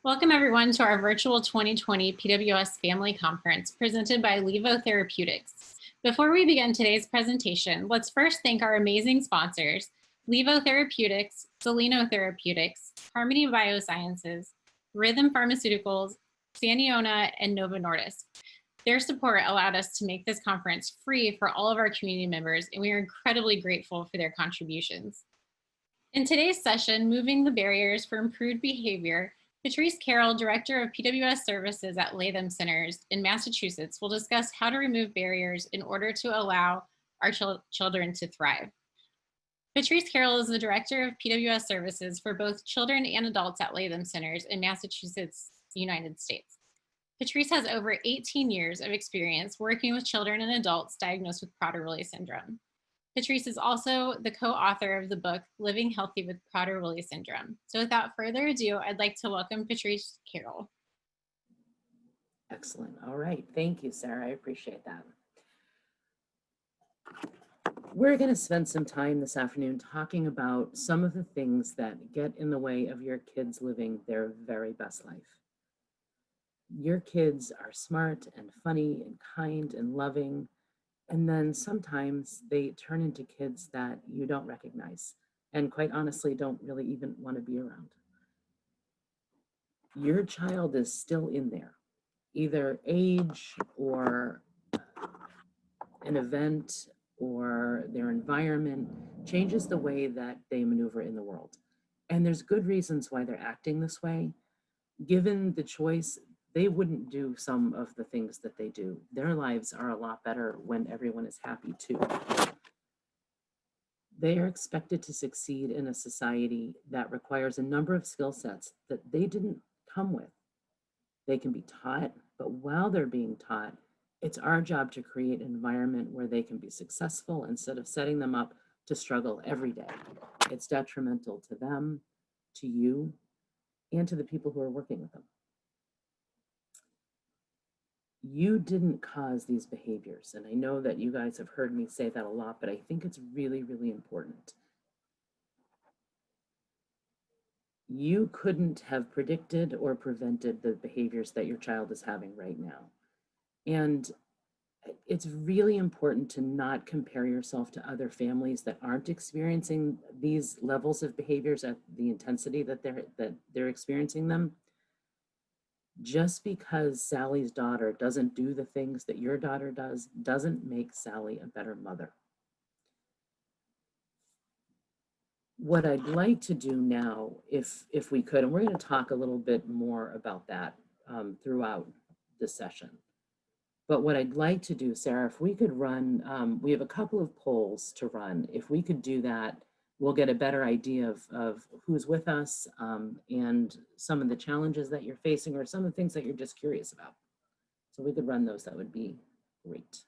Welcome everyone to our virtual 2020 PWS Family Conference presented by Levo Therapeutics. Before we begin today's presentation, let's first thank our amazing sponsors, Levo Therapeutics, Soleno Therapeutics, Harmony Biosciences, Rhythm Pharmaceuticals, Saniona, and Novo Nordisk. Their support allowed us to make this conference free for all of our community members, and we are incredibly grateful for their contributions. In today's session, Moving the Barriers for Improved Behavior, Patrice Carroll, Director of PWS Services at Latham Centers in Massachusetts, will discuss how to remove barriers in order to allow our children to thrive. Patrice Carroll is the Director of PWS Services for both children and adults at Latham Centers in Massachusetts, United States. Patrice has over 18 years of experience working with children and adults diagnosed with Prader-Willi syndrome. Patrice is also the co-author of the book, Living Healthy with Prader-Willi Syndrome. So without further ado, I'd like to welcome Patrice Carroll. Excellent. All right. Thank you, Sarah. I appreciate that. We're going to spend some time this afternoon talking about some of the things that get in the way of your kids living their very best life. Your kids are smart and funny and kind and loving. And then sometimes they turn into kids that you don't recognize and quite honestly don't really even want to be around. Your child is still in there, either age or an event or their environment changes the way that they maneuver in the world. And there's good reasons why they're acting this way. Given the choice, they wouldn't do some of the things that they do. Their lives are a lot better when everyone is happy too. They are expected to succeed in a society that requires a number of skill sets that they didn't come with. They can be taught, but while they're being taught, it's our job to create an environment where they can be successful instead of setting them up to struggle every day. It's detrimental to them, to you, and to the people who are working with them. You didn't cause these behaviors. And I know that you guys have heard me say that a lot, but I think it's really, really important. You couldn't have predicted or prevented the behaviors that your child is having right now. And it's really important to not compare yourself to other families that aren't experiencing these levels of behaviors at the intensity that they're experiencing them. Just because Sally's daughter doesn't do the things that your daughter does, doesn't make Sally a better mother. What I'd like to do now, if we could, and we're going to talk a little bit more about that throughout the session. But what I'd like to do, Sarah, if we could run, we have a couple of polls to run. If we could do that, we'll get a better idea of who's with us and some of the challenges that you're facing or some of the things that you're just curious about. So we could run those, that would be great.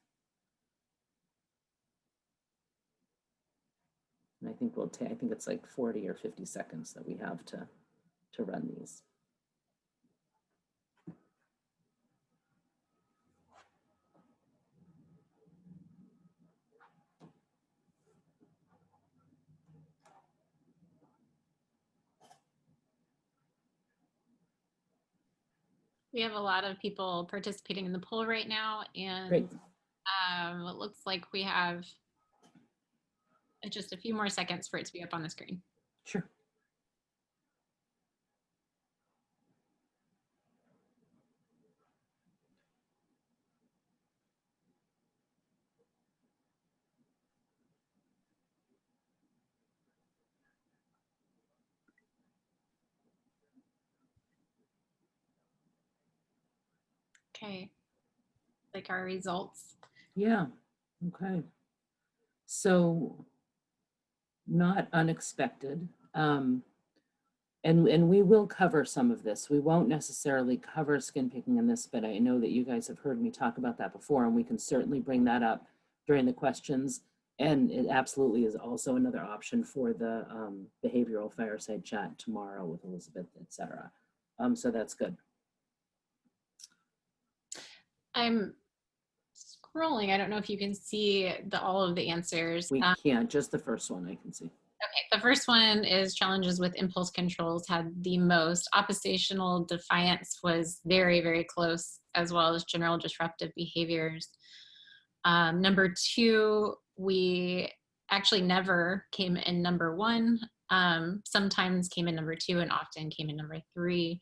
And I think we'll take, I think it's like 40 or 50 seconds that we have to run these. We have a lot of people participating in the poll right now, and Great. It looks like we have just a few more seconds for it to be up on the screen. Sure. Okay, like our results. Yeah, okay. So not unexpected. And we will cover some of this. We won't necessarily cover skin picking in this, but I know that you guys have heard me talk about that before, and we can certainly bring that up during the questions. And it absolutely is also another option for the behavioral fireside chat tomorrow with Elizabeth, etc. So that's good. I'm scrolling. I don't know if you can see all of the answers. We can't, just the first one I can see. Okay, the first one is challenges with impulse controls had the most. Oppositional defiance was very, very close, as well as general disruptive behaviors. Number two, we actually never came in number one. Sometimes came in number two and often came in number three.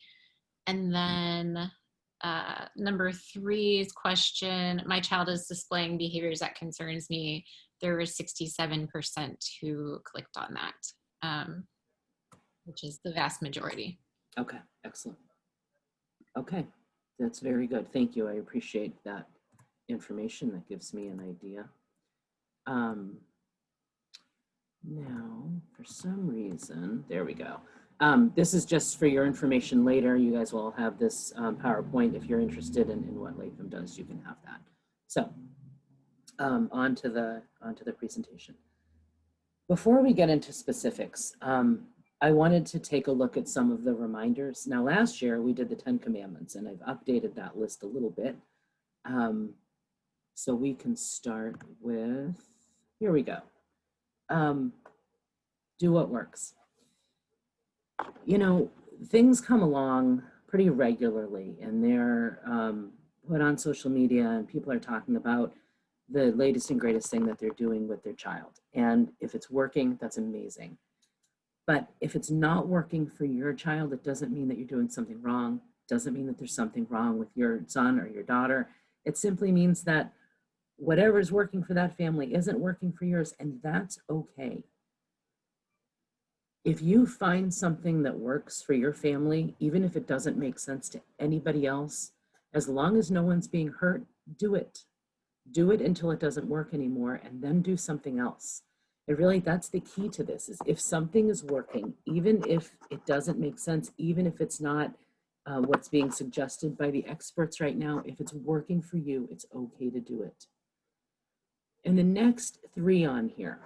And then number three's question, my child is displaying behaviors that concerns me. There were 67% who clicked on that, which is the vast majority. Okay, excellent. Okay, that's very good. Thank you. I appreciate that information. That gives me an idea. Now, for some reason, there we go. This is just for your information later. You guys will have this PowerPoint. If you're interested in what Latham does, you can have that. So on to the presentation. Before we get into specifics, I wanted to take a look at some of the reminders. Now, last year we did the 10 Commandments, and I've updated that list a little bit. So we can start with, here we go. Do what works. You know, things come along pretty regularly, and they're put on social media, and people are talking about the latest and greatest thing that they're doing with their child. And if it's working, that's amazing. But if it's not working for your child, it doesn't mean that you're doing something wrong. It doesn't mean that there's something wrong with your son or your daughter. It simply means that whatever is working for that family isn't working for yours, and that's okay. If you find something that works for your family, even if it doesn't make sense to anybody else, as long as no one's being hurt, do it. Do it until it doesn't work anymore, and then do something else. And really, that's the key to this, is if something is working, even if it doesn't make sense, even if it's not what's being suggested by the experts right now, if it's working for you, it's okay to do it. And the next three on here,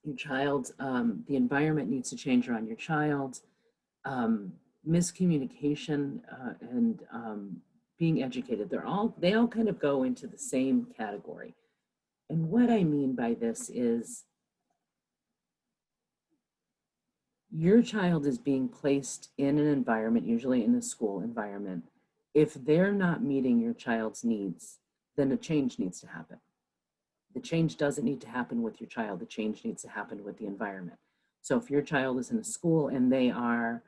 your child's, the environment needs to change around your child, miscommunication, and being educated. They all kind of go into the same category. And what I mean by this is your child is being placed in an environment, usually in a school environment. If they're not meeting your child's needs, then a change needs to happen. The change doesn't need to happen with your child. The change needs to happen with the environment. So if your child is in a school and they are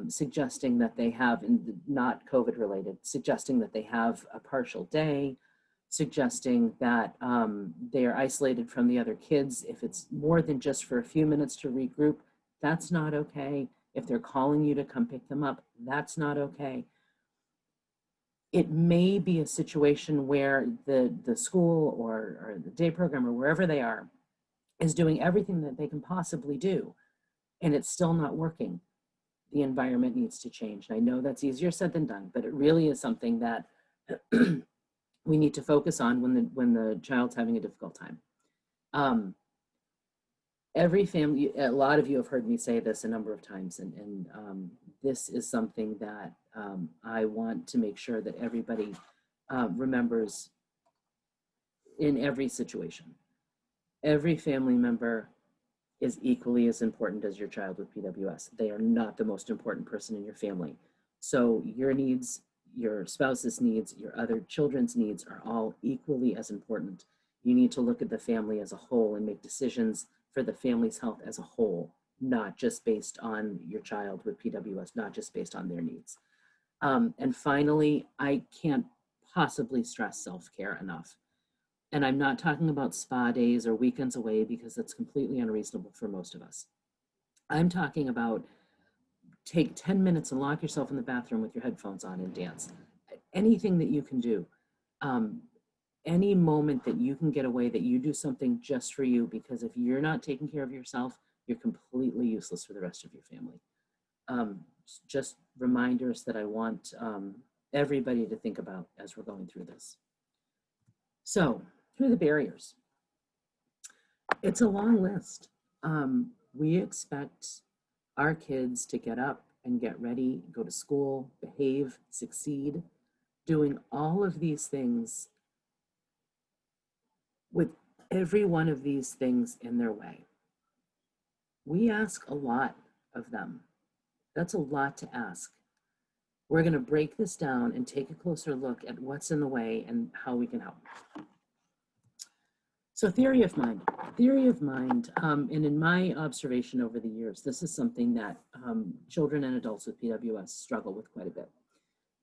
suggesting that they have, and not COVID related, suggesting that they have a partial day, suggesting that they are isolated from the other kids, if it's more than just for a few minutes to regroup, that's not okay. If they're calling you to come pick them up, that's not okay. It may be a situation where the school or the day program or wherever they are is doing everything that they can possibly do, and it's still not working. The environment needs to change. And I know that's easier said than done, but it really is something that we need to focus on when the child's having a difficult time. Every family, a lot of you have heard me say this a number of times, and this is something that I want to make sure that everybody remembers in every situation. Every family member is equally as important as your child with PWS. They are not the most important person in your family. So your needs, your spouse's needs, your other children's needs are all equally as important. You need to look at the family as a whole and make decisions for the family's health as a whole, not just based on your child with PWS, not just based on their needs. And finally, I can't possibly stress self-care enough. And I'm not talking about spa days or weekends away, because that's completely unreasonable for most of us. I'm talking about take 10 minutes and lock yourself in the bathroom with your headphones on and dance. Anything that you can do. Any moment that you can get away, that you do something just for you, because if you're not taking care of yourself, you're completely useless for the rest of your family. Just reminders that I want everybody to think about as we're going through this. So, who are the barriers? It's a long list. We expect our kids to get up and get ready, go to school, behave, succeed, doing all of these things with every one of these things in their way. We ask a lot of them. That's a lot to ask. We're going to break this down and take a closer look at what's in the way and how we can help. So theory of mind. Theory of mind, and in my observation over the years, this is something that children and adults with PWS struggle with quite a bit.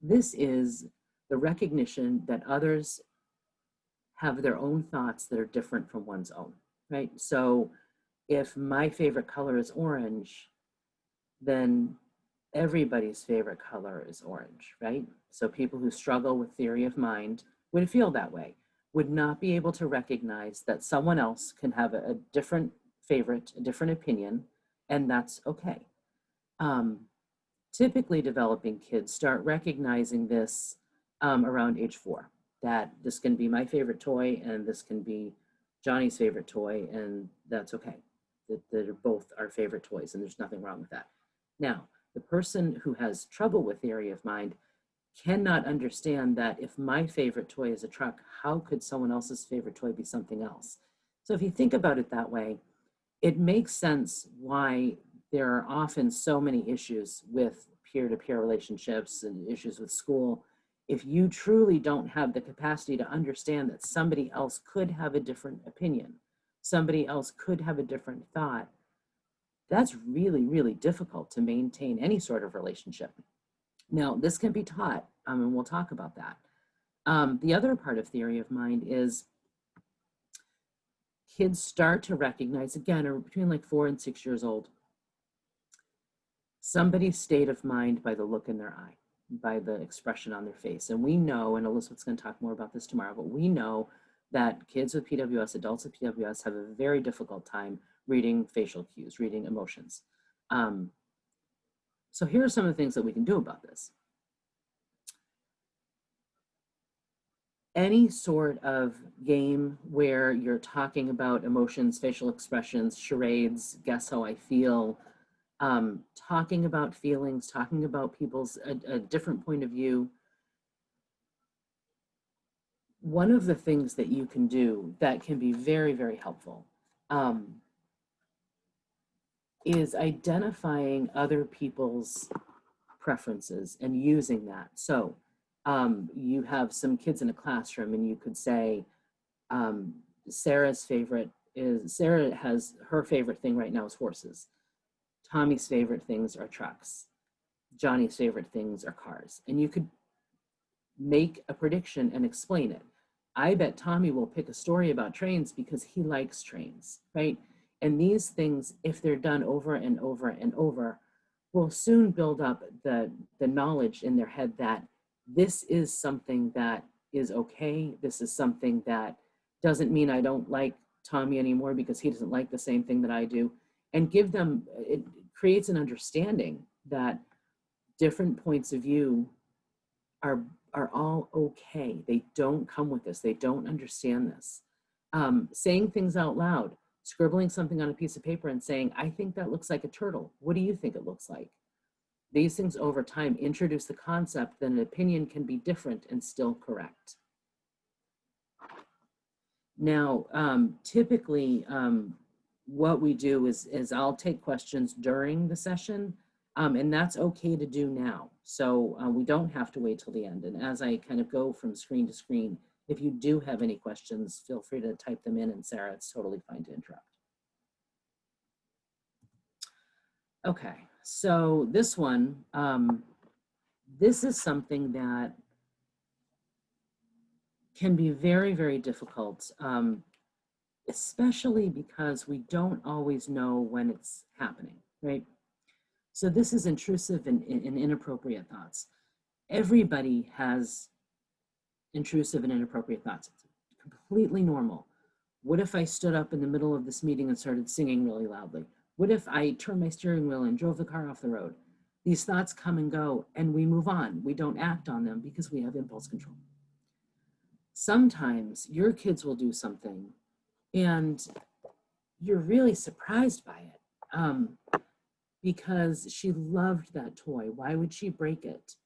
This is the recognition that others have their own thoughts that are different from one's own, right? So if my favorite color is orange, then everybody's favorite color is orange, right? So people who struggle with theory of mind would feel that way, would not be able to recognize that someone else can have a different favorite, a different opinion, and that's okay. Typically developing kids start recognizing this around age 4, that this can be my favorite toy and this can be Johnny's favorite toy, and that's okay. That are both our favorite toys, and there's nothing wrong with that. Now, the person who has trouble with theory of mind cannot understand that if my favorite toy is a truck, how could someone else's favorite toy be something else? So if you think about it that way, it makes sense why there are often so many issues with peer-to-peer relationships and issues with school. If you truly don't have the capacity to understand that somebody else could have a different opinion, somebody else could have a different thought, that's really, really difficult to maintain any sort of relationship. Now, this can be taught, and we'll talk about that. The other part of theory of mind is kids start to recognize, again, or between like 4 and 6 years old, somebody's state of mind by the look in their eye, by the expression on their face. And we know, and Elizabeth's going to talk more about this tomorrow, but we know that kids with PWS, adults with PWS, have a very difficult time reading facial cues, reading emotions. So here are some of the things that we can do about this. Any sort of game where you're talking about emotions, facial expressions, charades, guess how I feel, talking about feelings, talking about people's a different point of view. One of the things that you can do that can be very, very helpful is identifying other people's preferences and using that. So you have some kids in a classroom and you could say, Sarah has her favorite thing right now is horses. Tommy's favorite things are trucks. Johnny's favorite things are cars. And you could make a prediction and explain it. I bet Tommy will pick a story about trains because he likes trains, right? And these things, if they're done over and over and over, will soon build up the knowledge in their head that this is something that is okay. This is something that doesn't mean I don't like Tommy anymore because he doesn't like the same thing that I do. And give them, it creates an understanding that different points of view are all okay. They don't come with this. They don't understand this. Saying things out loud, scribbling something on a piece of paper and saying, I think that looks like a turtle. What do you think it looks like? These things over time introduce the concept that an opinion can be different and still correct. Now, typically, what we do is I'll take questions during the session, and that's okay to do now. So we don't have to wait till the end. And as I kind of go from screen to screen, if you do have any questions, feel free to type them in, and Sarah, it's totally fine to interrupt. Okay, so this one, this is something that can be very, very difficult, especially because we don't always know when it's happening, right? So this is intrusive and inappropriate thoughts. Everybody has intrusive and inappropriate thoughts. It's completely normal. What if I stood up in the middle of this meeting and started singing really loudly? What if I turned my steering wheel and drove the car off the road? These thoughts come and go, and we move on. We don't act on them because we have impulse control. Sometimes your kids will do something and you're really surprised by it because she loved that toy. Why would she break it?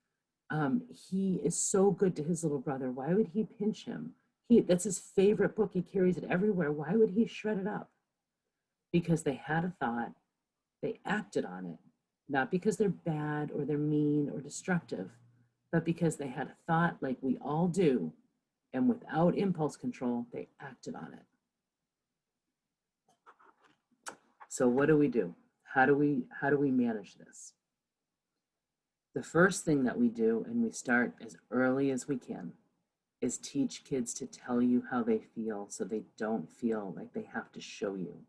He is so good to his little brother. Why would he pinch him? That's his favorite book. He carries it everywhere. Why would he shred it up? Because they had a thought They acted on it, not because they're bad or they're mean or destructive, but because they had a thought like we all do, and without impulse control, they acted on it. So what do we do? How do we manage this? The first thing that we do, and we start as early as we can, is teach kids to tell you how they feel so they don't feel like they have to show you.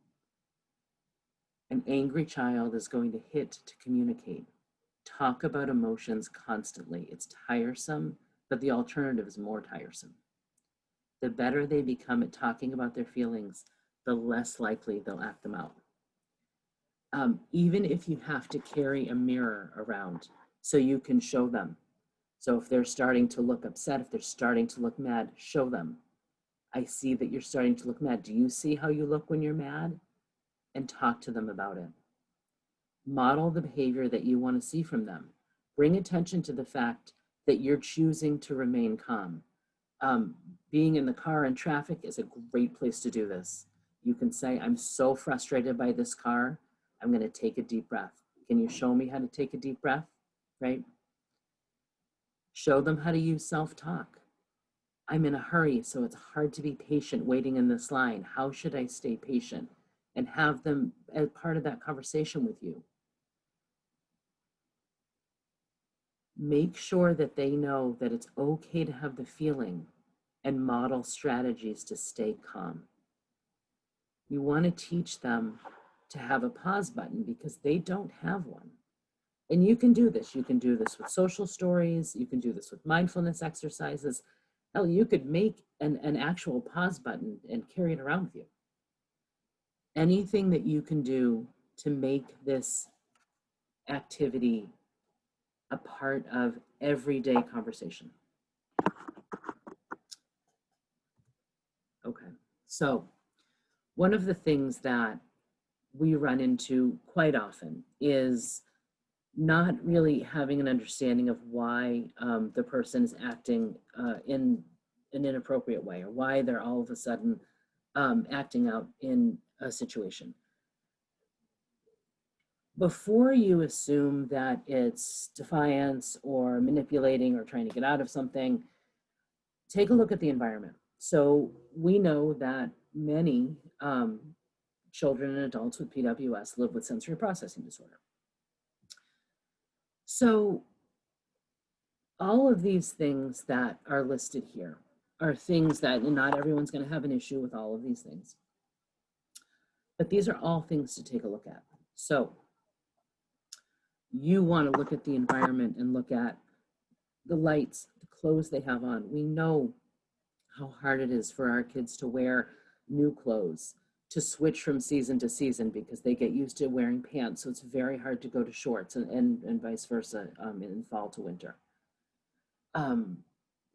An angry child is going to hit to communicate. Talk about emotions constantly. It's tiresome, but the alternative is more tiresome. The better they become at talking about their feelings, the less likely they'll act them out. Even if you have to carry a mirror around so you can show them. So if they're starting to look upset, if they're starting to look mad, show them. I see that you're starting to look mad. Do you see how you look when you're mad? And talk to them about it. Model the behavior that you want to see from them. Bring attention to the fact that you're choosing to remain calm. Being in the car in traffic is a great place to do this. You can say, I'm so frustrated by this car. I'm going to take a deep breath. Can you show me how to take a deep breath? Right? Show them how to use self-talk. I'm in a hurry, so it's hard to be patient waiting in this line. How should I stay patient? And have them as part of that conversation with you. Make sure that they know that it's okay to have the feeling and model strategies to stay calm. You want to teach them to have a pause button because they don't have one. And you can do this. You can do this with social stories. You can do this with mindfulness exercises. Hell, you could make an actual pause button and carry it around with you. Anything that you can do to make this activity a part of everyday conversation. Okay, so one of the things that we run into quite often is not really having an understanding of why the person is acting in an inappropriate way, or why they're all of a sudden acting out in a situation. Before you assume that it's defiance or manipulating or trying to get out of something, take a look at the environment. So we know that many children and adults with PWS live with sensory processing disorder. So all of these things that are listed here are things that, and not everyone's going to have an issue with all of these things, but these are all things to take a look at. So you want to look at the environment and look at the lights, the clothes they have on. We know how hard it is for our kids to wear new clothes, to switch from season to season because they get used to wearing pants. So it's very hard to go to shorts and vice versa in fall to winter.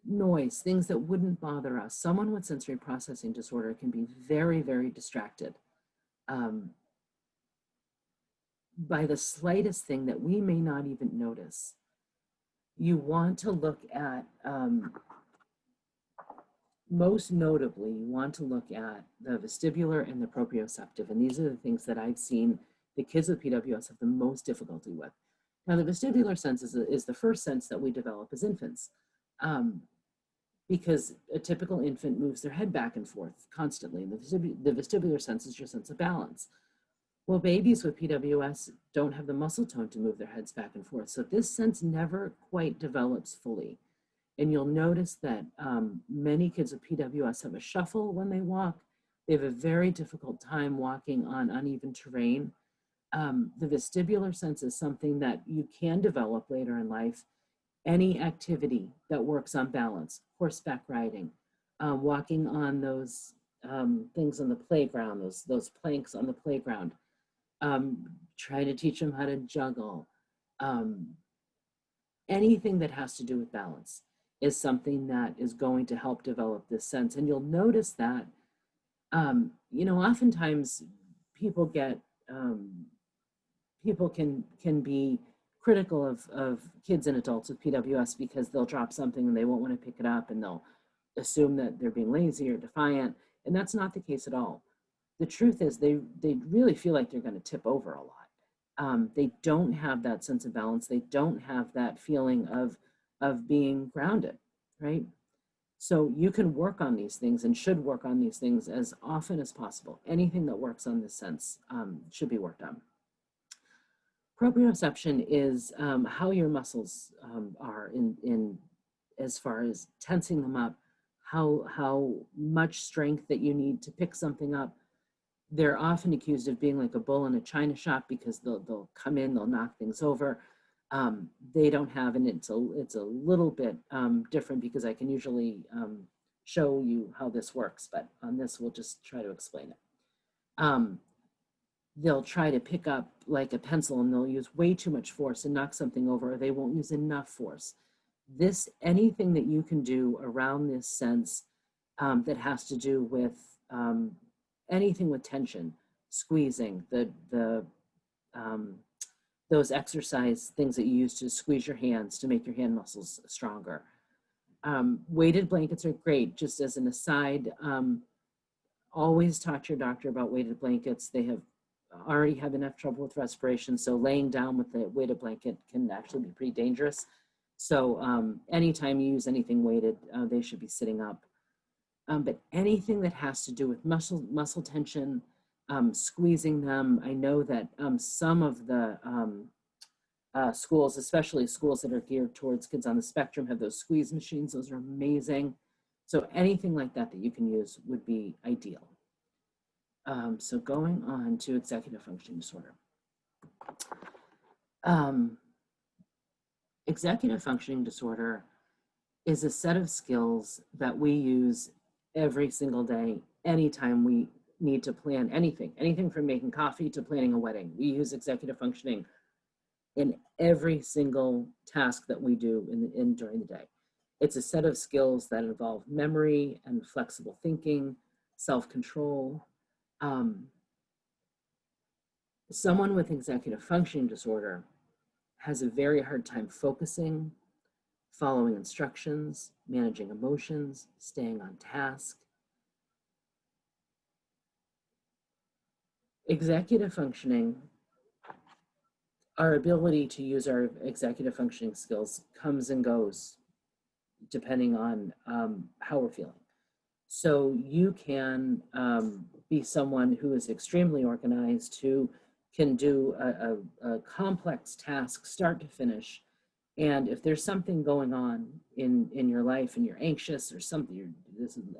Noise, things that wouldn't bother us. Someone with sensory processing disorder can be very, very distracted by the slightest thing that we may not even notice. You want to look at, most notably, you want to look at the vestibular and the proprioceptive. And these are the things that I've seen the kids with PWS have the most difficulty with. Now, the vestibular sense is the first sense that we develop as infants, because a typical infant moves their head back and forth constantly. And the vestibular sense is your sense of balance. Well, babies with PWS don't have the muscle tone to move their heads back and forth. So this sense never quite develops fully. And you'll notice that many kids with PWS have a shuffle when they walk. They have a very difficult time walking on uneven terrain. The vestibular sense is something that you can develop later in life. Any activity that works on balance, horseback riding, walking on those things on the playground, those planks on the playground, try to teach them how to juggle. Anything that has to do with balance is something that is going to help develop this sense. And you'll notice that, oftentimes people can be critical of kids and adults with PWS because they'll drop something and they won't want to pick it up and they'll assume that they're being lazy or defiant. And that's not the case at all. The truth is they really feel like they're going to tip over a lot. They don't have that sense of balance. They don't have that feeling of being grounded, right? So you can work on these things and should work on these things as often as possible. Anything that works on this sense should be worked on. Proprioception is how your muscles are in as far as tensing them up, how much strength that you need to pick something up. They're often accused of being like a bull in a china shop because they'll come in, they'll knock things over. They don't have, and it's a little bit different because I can usually show you how this works, but on this we'll just try to explain it. They'll try to pick up like a pencil and they'll use way too much force and knock something over, or they won't use enough force. Anything that you can do around this sense that has to do with anything with tension, squeezing, those exercise things that you use to squeeze your hands to make your hand muscles stronger. Weighted blankets are great. Just as an aside, always talk to your doctor about weighted blankets. They already have enough trouble with respiration, so laying down with the weighted blanket can actually be pretty dangerous. So anytime you use anything weighted, they should be sitting up. But anything that has to do with muscle tension, squeezing them. I know that some of the schools, especially schools that are geared towards kids on the spectrum, have those squeeze machines. Those are amazing. So anything like that that you can use would be ideal. So going on to executive functioning disorder. Executive functioning disorder is a set of skills that we use every single day, anytime we need to plan anything from making coffee to planning a wedding. We use executive functioning in every single task that we do during the day. It's a set of skills that involve memory and flexible thinking, self-control. Someone with executive functioning disorder has a very hard time focusing, following instructions, managing emotions, staying on task. Executive functioning, our ability to use our executive functioning skills comes and goes depending on how we're feeling. So you can be someone who is extremely organized, who can do a complex task start to finish. And if there's something going on in your life and you're anxious or something,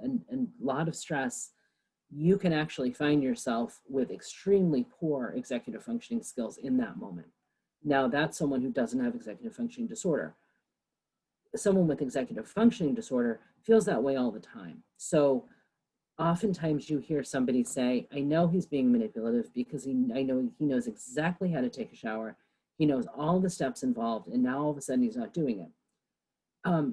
and a lot of stress, you can actually find yourself with extremely poor executive functioning skills in that moment. Now, that's someone who doesn't have executive functioning disorder. Someone with executive functioning disorder feels that way all the time. So oftentimes you hear somebody say, I know he's being manipulative because I know he knows exactly how to take a shower. He knows all the steps involved, and now all of a sudden he's not doing it.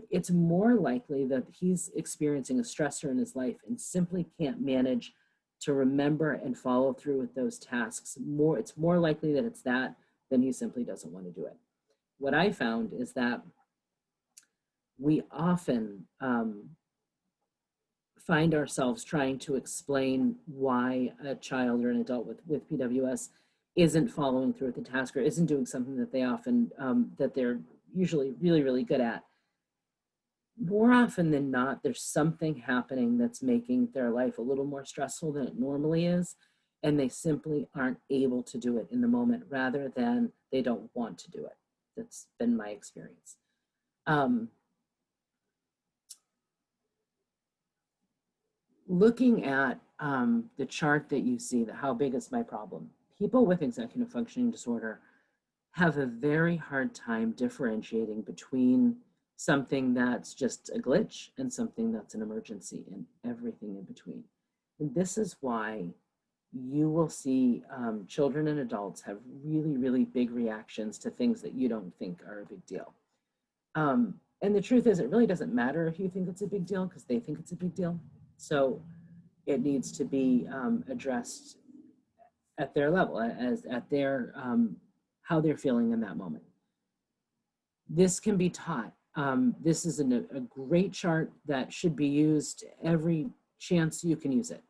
It's more likely that he's experiencing a stressor in his life and simply can't manage to remember and follow through with those tasks. It's more likely that it's that than he simply doesn't want to do it. What I found is that we often find ourselves trying to explain why a child or an adult with PWS isn't following through with the task or isn't doing something that that they're usually really, really good at. More often than not, there's something happening that's making their life a little more stressful than it normally is, and they simply aren't able to do it in the moment rather than they don't want to do it. That's been my experience. Looking at the chart that you see, how big is my problem? People with executive functioning disorder have a very hard time differentiating between something that's just a glitch and something that's an emergency and everything in between. And this is why you will see children and adults have really, really big reactions to things that you don't think are a big deal. And the truth is, it really doesn't matter if you think it's a big deal because they think it's a big deal. So it needs to be addressed at their level, at their how they're feeling in that moment. This can be taught. This is a great chart that should be used every chance you can use it.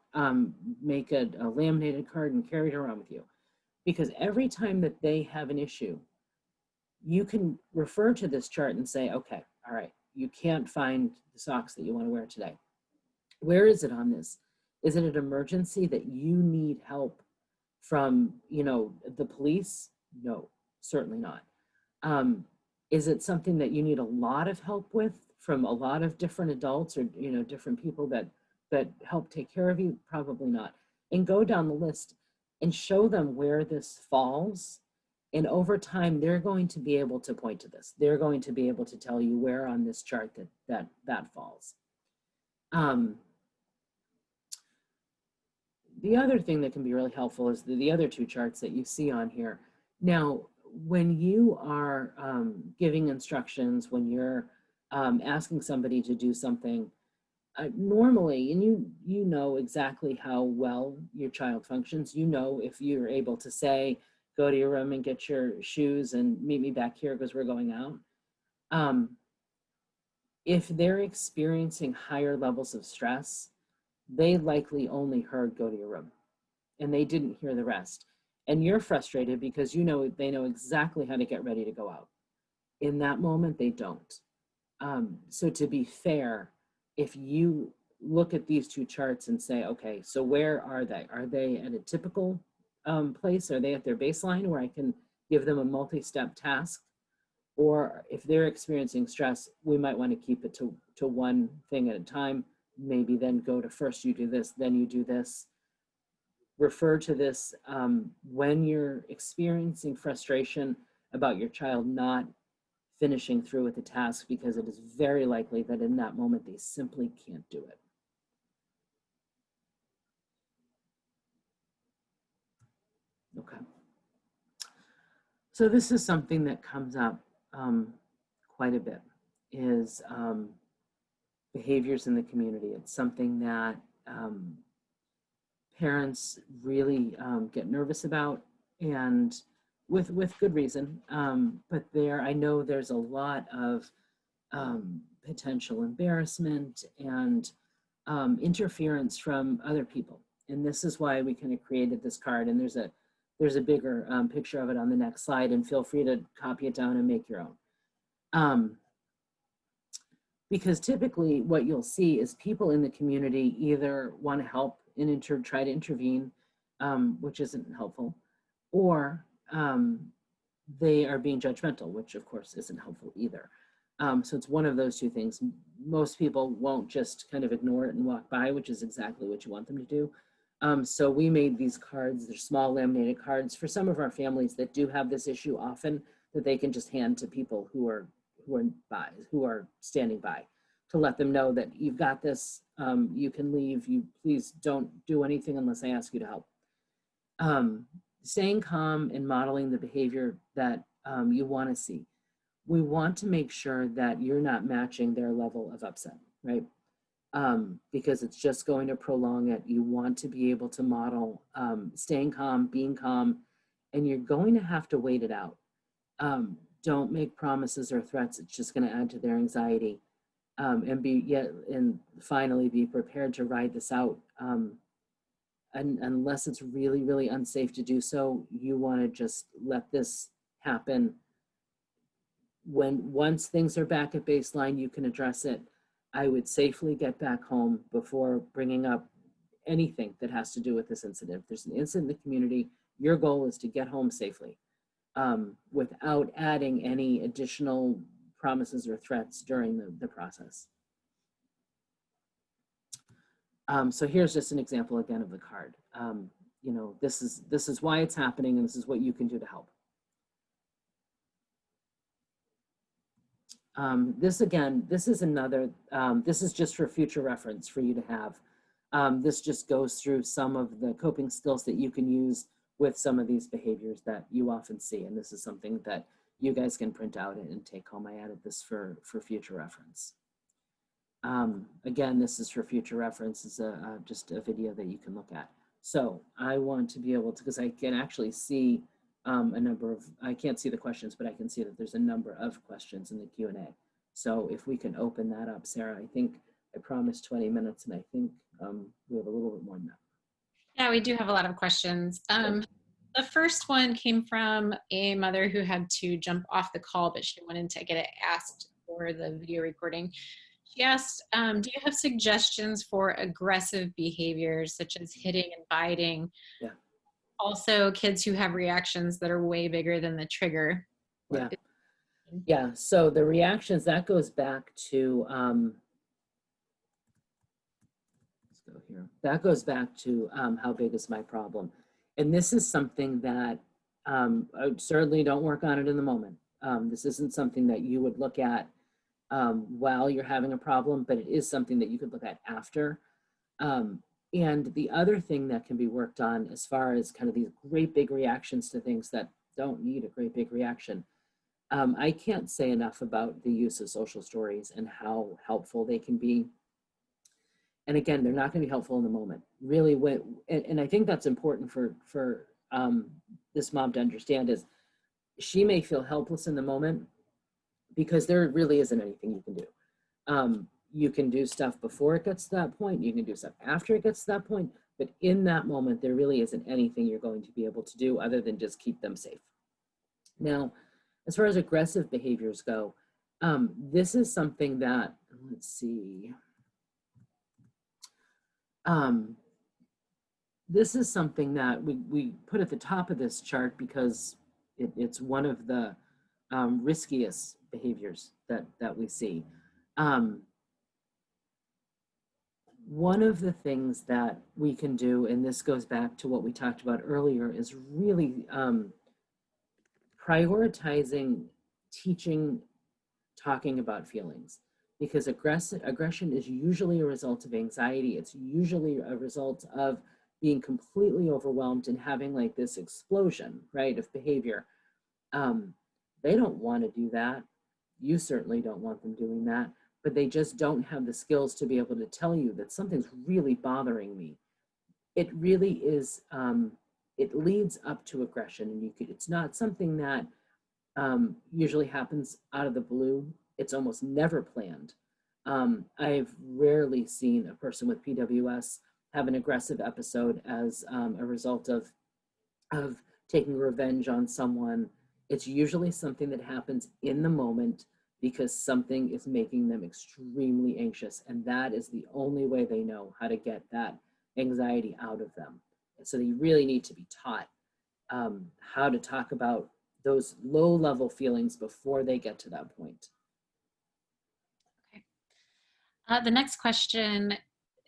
Make a laminated card and carry it around with you, because every time that they have an issue, you can refer to this chart and say, okay, all right, you can't find the socks that you want to wear today. Where is it on this? Is it an emergency that you need help from, you know, the police? No, certainly not. Is it something that you need a lot of help with from a lot of different adults or, you know, different people that help take care of you? Probably not. And go down the list and show them where this falls. And over time, they're going to be able to point to this. They're going to be able to tell you where on this chart that falls. The other thing that can be really helpful is the other two charts that you see on here. Now, when you are giving instructions, when you're asking somebody to do something, normally, and you know exactly how well your child functions. You know if you're able to say, go to your room and get your shoes and meet me back here because we're going out. If they're experiencing higher levels of stress, they likely only heard go to your room and they didn't hear the rest. And you're frustrated because you know they know exactly how to get ready to go out. In that moment, they don't. So to be fair, if you look at these two charts and say, okay, so where are they? Are they at a typical place? Are they at their baseline where I can give them a multi-step task? Or if they're experiencing stress, we might want to keep it to one thing at a time. Maybe then go to first you do this, then you do this. Refer to this when you're experiencing frustration about your child not finishing through with the task, because it is very likely that in that moment they simply can't do it. Okay. So this is something that comes up quite a bit, is behaviors in the community. It's something that parents really get nervous about, and with good reason. But I know there's a lot of potential embarrassment and interference from other people. And this is why we kind of created this card. And there's a bigger picture of it on the next slide, and feel free to copy it down and make your own. Because typically what you'll see is people in the community either want to help and try to intervene, which isn't helpful, or they are being judgmental, which of course isn't helpful either. So it's one of those two things. Most people won't just kind of ignore it and walk by, which is exactly what you want them to do. So we made these cards. They're small laminated cards for some of our families that do have this issue often, that they can just hand to people who are standing by, to let them know that you've got this, you can leave, you please don't do anything unless I ask you to help. Staying calm and modeling the behavior that you want to see. We want to make sure that you're not matching their level of upset, right? Because it's just going to prolong it. You want to be able to model staying calm, being calm, and you're going to have to wait it out. Don't make promises or threats. It's just going to add to their anxiety. And finally be prepared to ride this out. And unless it's really, really unsafe to do so, you want to just let this happen. Once things are back at baseline, you can address it. I would safely get back home before bringing up anything that has to do with this incident. If there's an incident in the community, your goal is to get home safely without adding any additional promises or threats during the process. So here's just an example again of the card. You know, this is why it's happening, and this is what you can do to help. This is another, this is just for future reference for you to have. This just goes through some of the coping skills that you can use with some of these behaviors that you often see. And this is something that you guys can print out and take home. I added this for future reference. Again, this is for future reference. It's just a video that you can look at. So I want to be able to, because I can actually see a number of, I can't see the questions, but I can see that there's a number of questions in the Q&A. So if we can open that up, Sarah, I think I promised 20 minutes and I think we have a little bit more than that. Yeah, we do have a lot of questions. The first one came from a mother who had to jump off the call, but she wanted to get it asked for the video recording. She asked, do you have suggestions for aggressive behaviors such as hitting and biting? Yeah. Also, kids who have reactions that are way bigger than the trigger. Yeah. Yeah. So the reactions, that goes back to, let's go here. That goes back to how big is my problem? And this is something that I certainly don't work on it in the moment. This isn't something that you would look at while you're having a problem, but it is something that you could look at after. And the other thing that can be worked on as far as kind of these great big reactions to things that don't need a great big reaction, I can't say enough about the use of social stories and how helpful they can be. And again, they're not going to be helpful in the moment. Really, and I think that's important for this mom to understand is she may feel helpless in the moment because there really isn't anything you can do. You can do stuff before it gets to that point. You can do stuff after it gets to that point. But in that moment, there really isn't anything you're going to be able to do other than just keep them safe. Now, as far as aggressive behaviors go, this is something that, let's see. This is something that we put at the top of this chart because it's one of the riskiest behaviors that we see. One of the things that we can do, and this goes back to what we talked about earlier, is really prioritizing teaching, talking about feelings, because aggression is usually a result of anxiety. It's usually a result of being completely overwhelmed and having like this explosion, right, of behavior. They don't want to do that. You certainly don't want them doing that, but they just don't have the skills to be able to tell you that something's really bothering me. It really is, it leads up to aggression, and it's not something that usually happens out of the blue. It's almost never planned. I've rarely seen a person with PWS have an aggressive episode as a result of taking revenge on someone. It's usually something that happens in the moment because something is making them extremely anxious, and that is the only way they know how to get that anxiety out of them. So they really need to be taught how to talk about those low-level feelings before they get to that point. Okay. The next question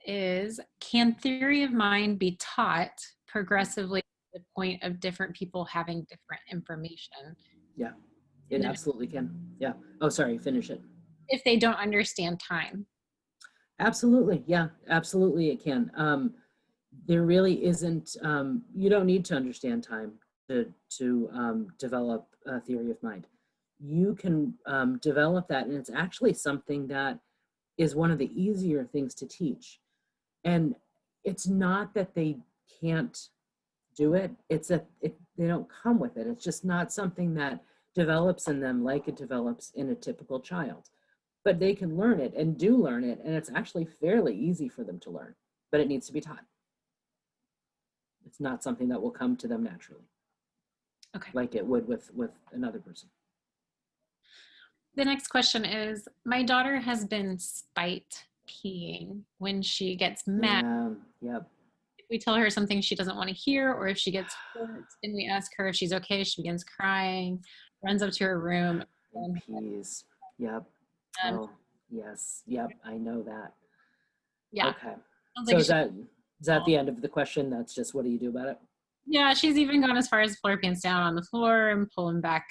is, can theory of mind be taught progressively to the point of different people having different information? Yeah, it absolutely can. Yeah. Oh, sorry, finish it. If they don't understand time. Absolutely. Yeah, absolutely it can. There really isn't, you don't need to understand time to develop a theory of mind. You can develop that, and it's actually something that is one of the easier things to teach. And it's not that they can't do it, it's that they don't come with it. It's just not something that develops in them like it develops in a typical child. But they can learn it and do learn it, and it's actually fairly easy for them to learn, but it needs to be taught. It's not something that will come to them naturally. Okay. Like it would with another person. The next question is, my daughter has been spite peeing when she gets mad. Yep. If we tell her something she doesn't want to hear, or if she gets hurt and we ask her if she's okay, she begins crying, runs up to her room. And peas. Yep. Oh, yes. Yep. I know that. Yeah. Okay. Sounds So like is that the end of the question? That's just what do you do about it? yeah, she's even gone as far as floor pants down on the floor and pull him back.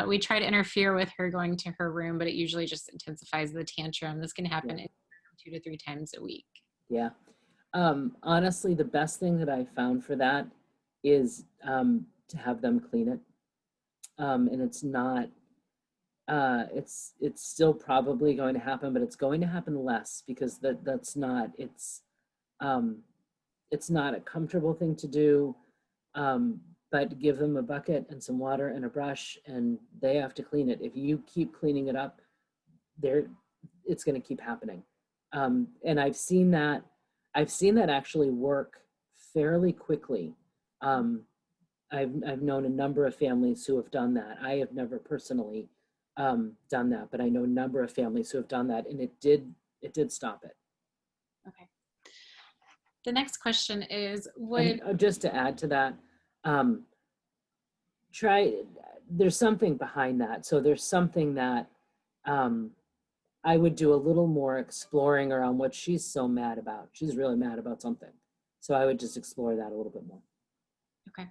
We try to interfere with her going to her room, but it usually just intensifies the tantrum. This can happen 2 to 3 times a week. Yeah. Honestly, the best thing that I found for that is to have them clean it. And it's not, it's still probably going to happen, but it's going to happen less because it's not a comfortable thing to do. But give them a bucket and some water and a brush, and they have to clean it. If you keep cleaning it up, it's going to keep happening. And I've seen that actually work fairly quickly. I've known a number of families who have done that. I have never personally done that, but I know a number of families who have done that, and it did stop it. Okay. The next question is, And just to add to that, there's something behind that. So there's something that I would do a little more exploring around what she's so mad about. She's really mad about something. So I would just explore that a little bit more. Okay.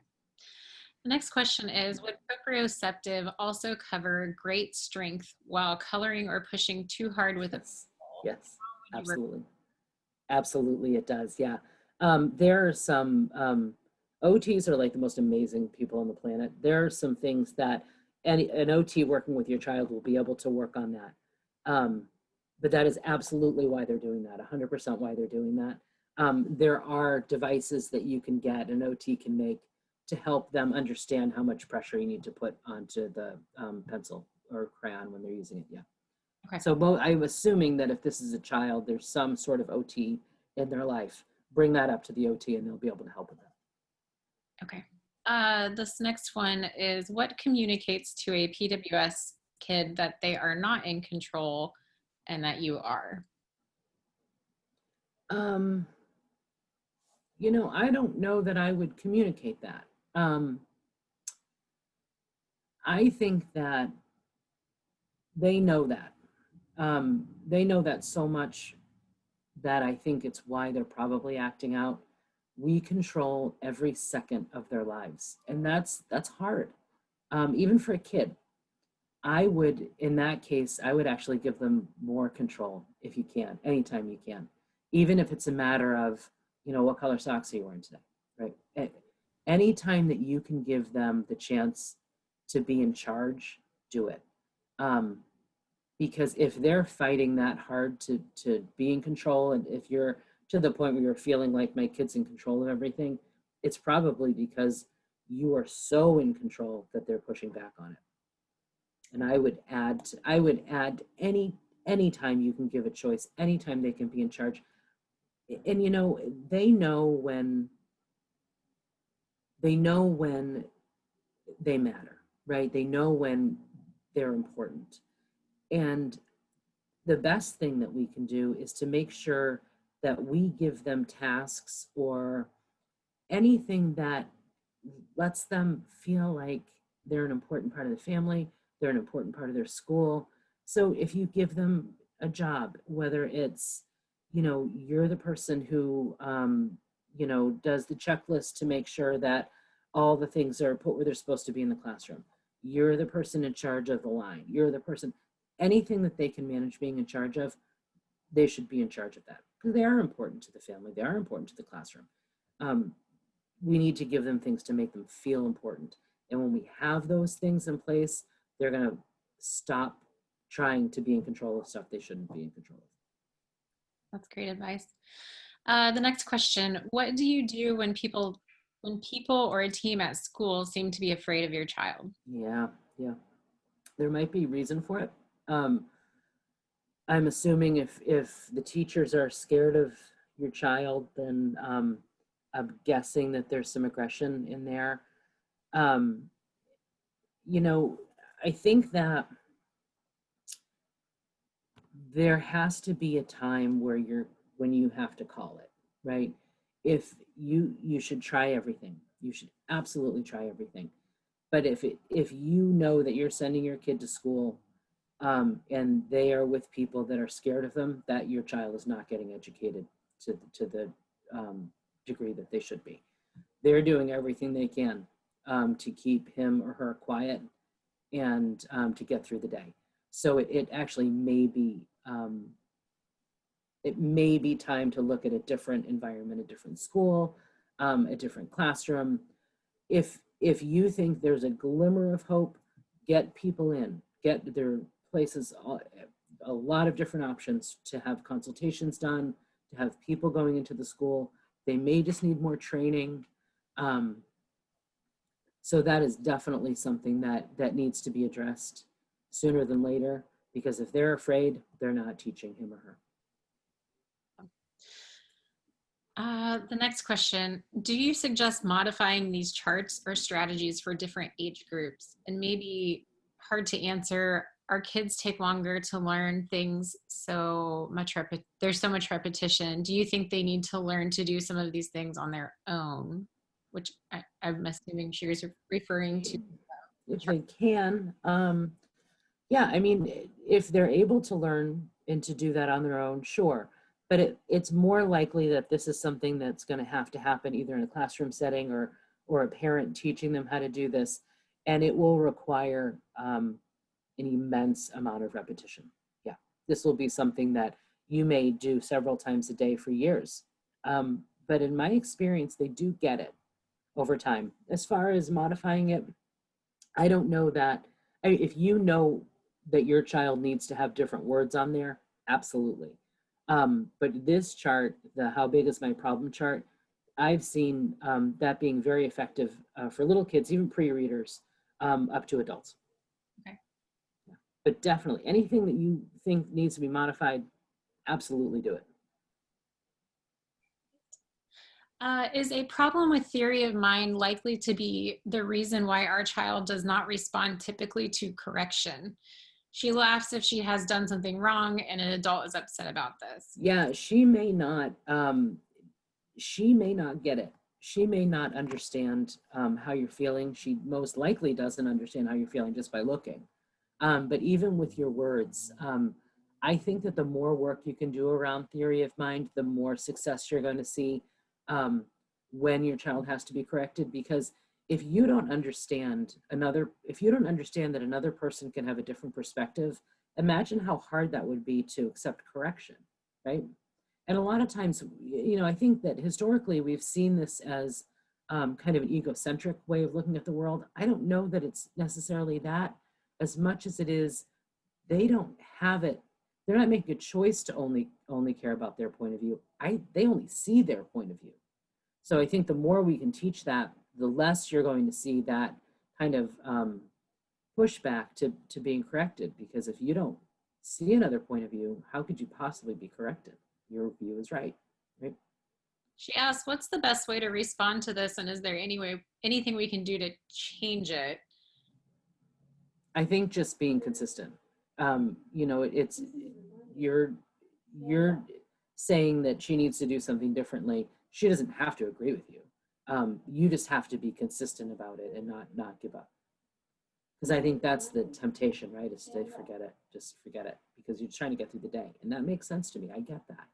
The next question is, would proprioceptive also cover great strength while coloring or pushing too hard with a pencil? Yes, absolutely. Absolutely, it does. Yeah. There are some OTs are like the most amazing people on the planet. There are some things that an OT working with your child will be able to work on that. But that is absolutely why they're doing that, 100% why they're doing that. There are devices that you can get, an OT can make to help them understand how much pressure you need to put onto the pencil or crayon when they're using it. Yeah. Okay. So I'm assuming that if this is a child, there's some sort of OT in their life. Bring that up to the OT and they'll be able to help with that. Okay. This next one is, what communicates to a PWS kid that they are not in control and that you are? You know, I don't know that I would communicate that. I think that they know that. They know that so much that I think it's why they're probably acting out. We control every second of their lives, and that's hard, even for a kid. I would, in that case, I would actually give them more control if you can, anytime you can, even if it's a matter of, you know, what color socks are you wearing today, right? Anytime that you can give them the chance to be in charge, do it. Because if they're fighting that hard to be in control, and if you're to the point where you're feeling like my kid's in control of everything, it's probably because you are so in control that they're pushing back on it. And I would add any time you can give a choice, anytime they can be in charge. And you know, they know when they matter, right? They know when they're important. And the best thing that we can do is to make sure that we give them tasks or anything that lets them feel like they're an important part of the family, they're an important part of their school. So if you give them a job, whether it's, you know, you're the person who, you know, does the checklist to make sure that all the things are put where they're supposed to be in the classroom. You're the person in charge of the line. You're the person, anything that they can manage being in charge of, they should be in charge of that because they are important to the family. They are important to the classroom. We need to give them things to make them feel important. And when we have those things in place, they're going to stop trying to be in control of stuff they shouldn't be in control of. That's great advice. The next question, what do you do when people or a team at school seem to be afraid of your child? Yeah. There might be reason for it. I'm assuming if the teachers are scared of your child, then I'm guessing that there's some aggression in there. You know, I think that there has to be a time where when you have to call it, right? If you should try everything. You should absolutely try everything. But if you know that you're sending your kid to school and they are with people that are scared of them, that your child is not getting educated to the degree that they should be. They're doing everything they can to keep him or her quiet and to get through the day. So it actually may be time to look at a different environment, a different school, a different classroom. If you think there's a glimmer of hope, get people in, get their places, a lot of different options to have consultations done, to have people going into the school. They may just need more training. So that is definitely something that needs to be addressed sooner than later, because if they're afraid, they're not teaching him or her. The next question, do you suggest modifying these charts or strategies for different age groups? And maybe hard to answer, our kids take longer to learn things, so much there's so much repetition. Do you think they need to learn to do some of these things on their own? Which I'm assuming she was referring to. If they can, yeah, I mean, if they're able to learn and to do that on their own, sure. But it's more likely that this is something that's going to happen either in a classroom setting or a parent teaching them how to do this. And it will require an immense amount of repetition. Yeah, this will be something that you may do several times a day for years. But in my experience, they do get it over time. As far as modifying it, I don't know that, if you know that your child needs to have different words on there, absolutely. But this chart, the how big is my problem chart, I've seen that being very effective for little kids, even pre-readers, up to adults. Okay. Yeah. But definitely anything that you think needs to be modified, absolutely do it. Is a problem with theory of mind likely to be the reason why our child does not respond typically to correction? She laughs if she has done something wrong and an adult is upset about this. Yeah, she may not get it. She may not understand how you're feeling. She most likely doesn't understand how you're feeling just by looking. But even with your words, I think that the more work you can do around theory of mind, the more success you're going to see when your child has to be corrected. Because if you don't understand that another person can have a different perspective, imagine how hard that would be to accept correction, right? And a lot of times, I think that historically we've seen this as kind of an egocentric way of looking at the world. I don't know that it's necessarily that as much as it is, they don't have it. They're not making a choice to only care about their point of view. They only see their point of view. So I think the more we can teach that, the less you're going to see that kind of pushback to being corrected. Because if you don't see another point of view, how could you possibly be corrected? Your view is right, right? She asks, what's the best way to respond to this? And is there anything we can do to change it? I think just being consistent. It's you're saying that she needs to do something differently. She doesn't have to agree with you. You just have to be consistent about it and not give up. Because I think that's the temptation, right? Is to forget it, just forget it, because you're trying to get through the day, and that makes sense to me. I get that.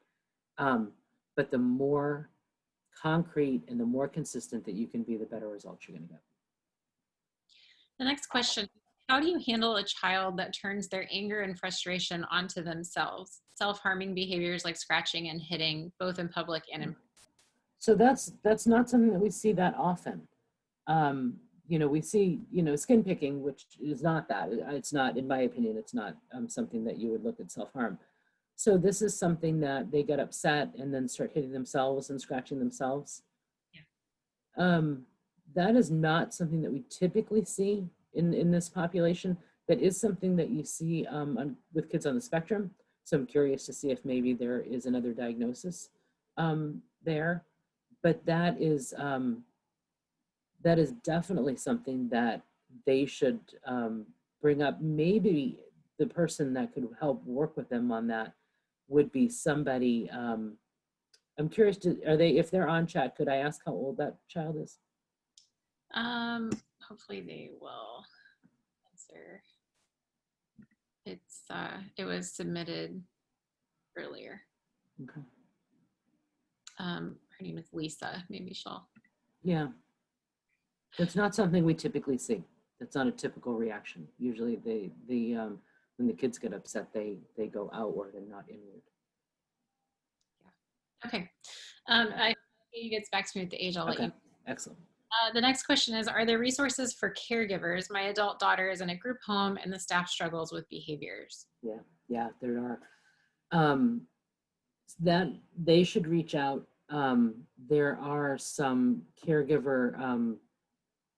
But the more concrete and the more consistent that you can be, the better results you're going to get. The next question, how do you handle a child that turns their anger and frustration onto themselves? Self-harming behaviors like scratching and hitting, both in public and in. So that's not something that we see that often. We see, skin picking, which is not that. It's not, in my opinion, it's not something that you would look at self-harm. So this is something that they get upset and then start hitting themselves and scratching themselves. Yeah. That is not something that we typically see in this population. That is something that you see with kids on the spectrum. So I'm curious to see if maybe there is another diagnosis there. But that is definitely something that they should bring up. Maybe the person that could help work with them on that would be somebody. I'm curious if they're on chat, could I ask how old that child is? Hopefully they will answer. It was submitted earlier. Okay. Her name is Lisa. Maybe she'll. Yeah. That's not something we typically see. That's not a typical reaction. Usually when the kids get upset, they go outward and not inward. Yeah. Okay. I he gets back to me with the age. I'll let you. Excellent. The next question is, are there resources for caregivers? My adult daughter is in a group home and the staff struggles with behaviors. Yeah, there are. That they should reach out. There are some caregiver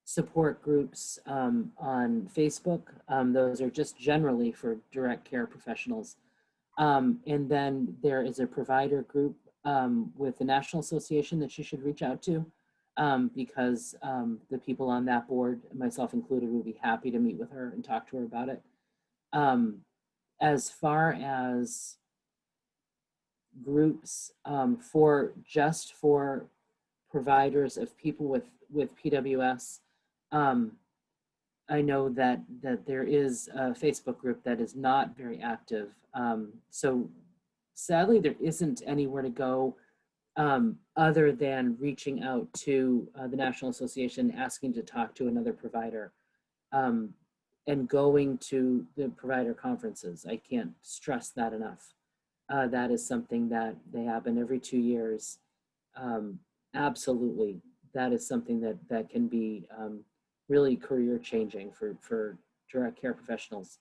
support groups on Facebook. Those are just generally for direct care professionals. And then there is a provider group with the National Association that she should reach out to, because the people on that board, myself included, would be happy to meet with her and talk to her about it. As far as groups for providers of people with PWS, I know that there is a Facebook group that is not very active. So sadly, there isn't anywhere to go other than reaching out to the National Association, asking to talk to another provider, and going to the provider conferences. I can't stress that enough. That is something that they happen every 2 years. Absolutely, that is something that can be really career changing for direct care professionals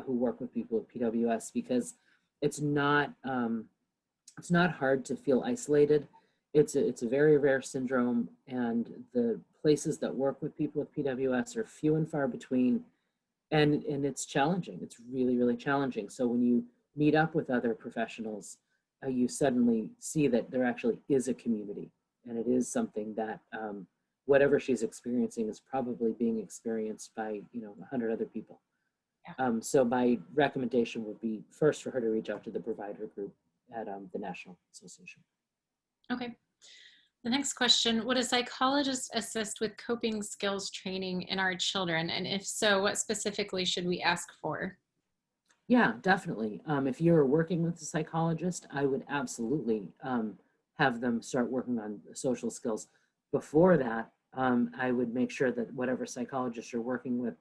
who work with people with PWS, because it's not hard to feel isolated. It's a very rare syndrome, and the places that work with people with PWS are few and far between, and it's challenging. It's really, really challenging. So when you meet up with other professionals, you suddenly see that there actually is a community, and it is something that whatever she's experiencing is probably being experienced by 100 other people. Yeah. So my recommendation would be first for her to reach out to the provider group at the National Association. Okay. The next question, would a psychologist assist with coping skills training in our children? And if so, what specifically should we ask for? Yeah, definitely. If you're working with a psychologist, I would absolutely have them start working on social skills. Before that, I would make sure that whatever psychologist you're working with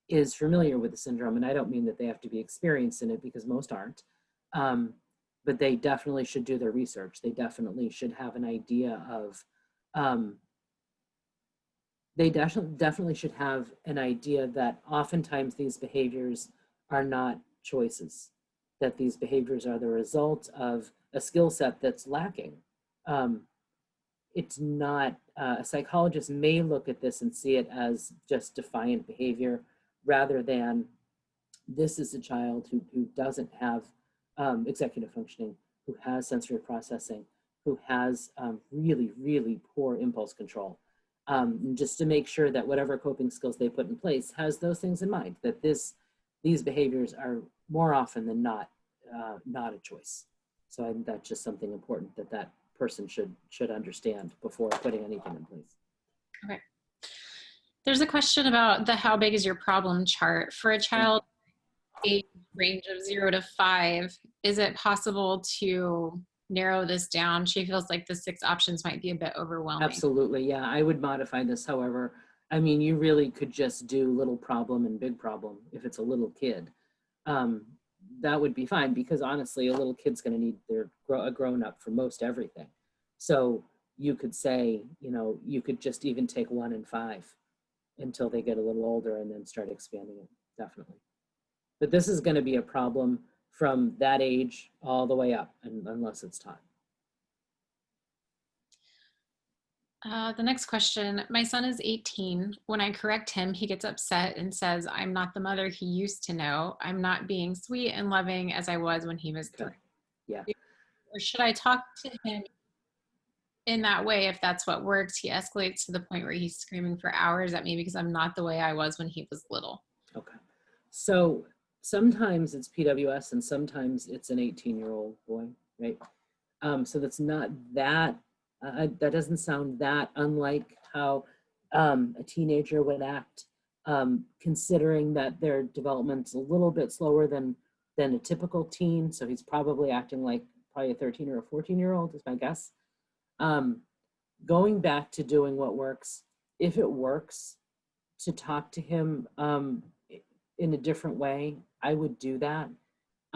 is familiar with the syndrome. And I don't mean that they have to be experienced in it, because most aren't. But they definitely should do their research. They definitely should have an idea of, they definitely should have an idea that oftentimes these behaviors are not choices, that these behaviors are the result of a skill set that's lacking. It's not, a psychologist may look at this and see it as just defiant behavior, rather than this is a child who doesn't have executive functioning, who has sensory processing, who has really, really poor impulse control. Just to make sure that whatever coping skills they put in place has those things in mind, that these behaviors are more often than not a choice. So I think that's just something important that person should understand before putting anything in place. Okay. There's a question about the how big is your problem chart. For a child age range of 0 to 5, is it possible to narrow this down? She feels like the 6 options might be a bit overwhelming. Absolutely, yeah. I would modify this, however. I mean, you really could just do little problem and big problem if it's a little kid. That would be fine, because honestly, a little kid's going to need a grown-up for most everything. So you could say, you could just even take 1 and 5 until they get a little older, and then start expanding it, definitely. But this is going to be a problem from that age all the way up, unless it's taught. The next question, my son is 18. When I correct him, he gets upset and says, I'm not the mother he used to know. I'm not being sweet and loving as I was when he was 3. Yeah. Or should I talk to him in that way if that's what works? He escalates to the point where he's screaming for hours at me because I'm not the way I was when he was little. Okay. So sometimes it's PWS and sometimes it's an 18-year-old boy, right? So that's not that, that doesn't sound that unlike how a teenager would act, considering that their development's a little bit slower than a typical teen. So he's probably acting like probably a 13 or a 14-year-old is my guess. Going back to doing what works, if it works to talk to him in a different way, I would do that.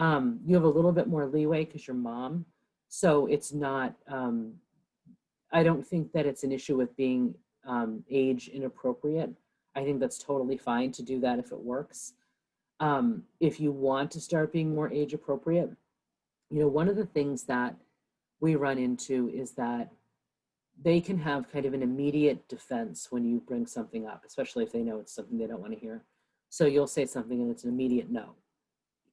You have a little bit more leeway because you're mom. So it's not, I don't think that it's an issue with being age inappropriate. I think that's totally fine to do that if it works. If you want to start being more age appropriate, one of the things that we run into is that they can have kind of an immediate defense when you bring something up, especially if they know it's something they don't want to hear. So you'll say something and it's an immediate no.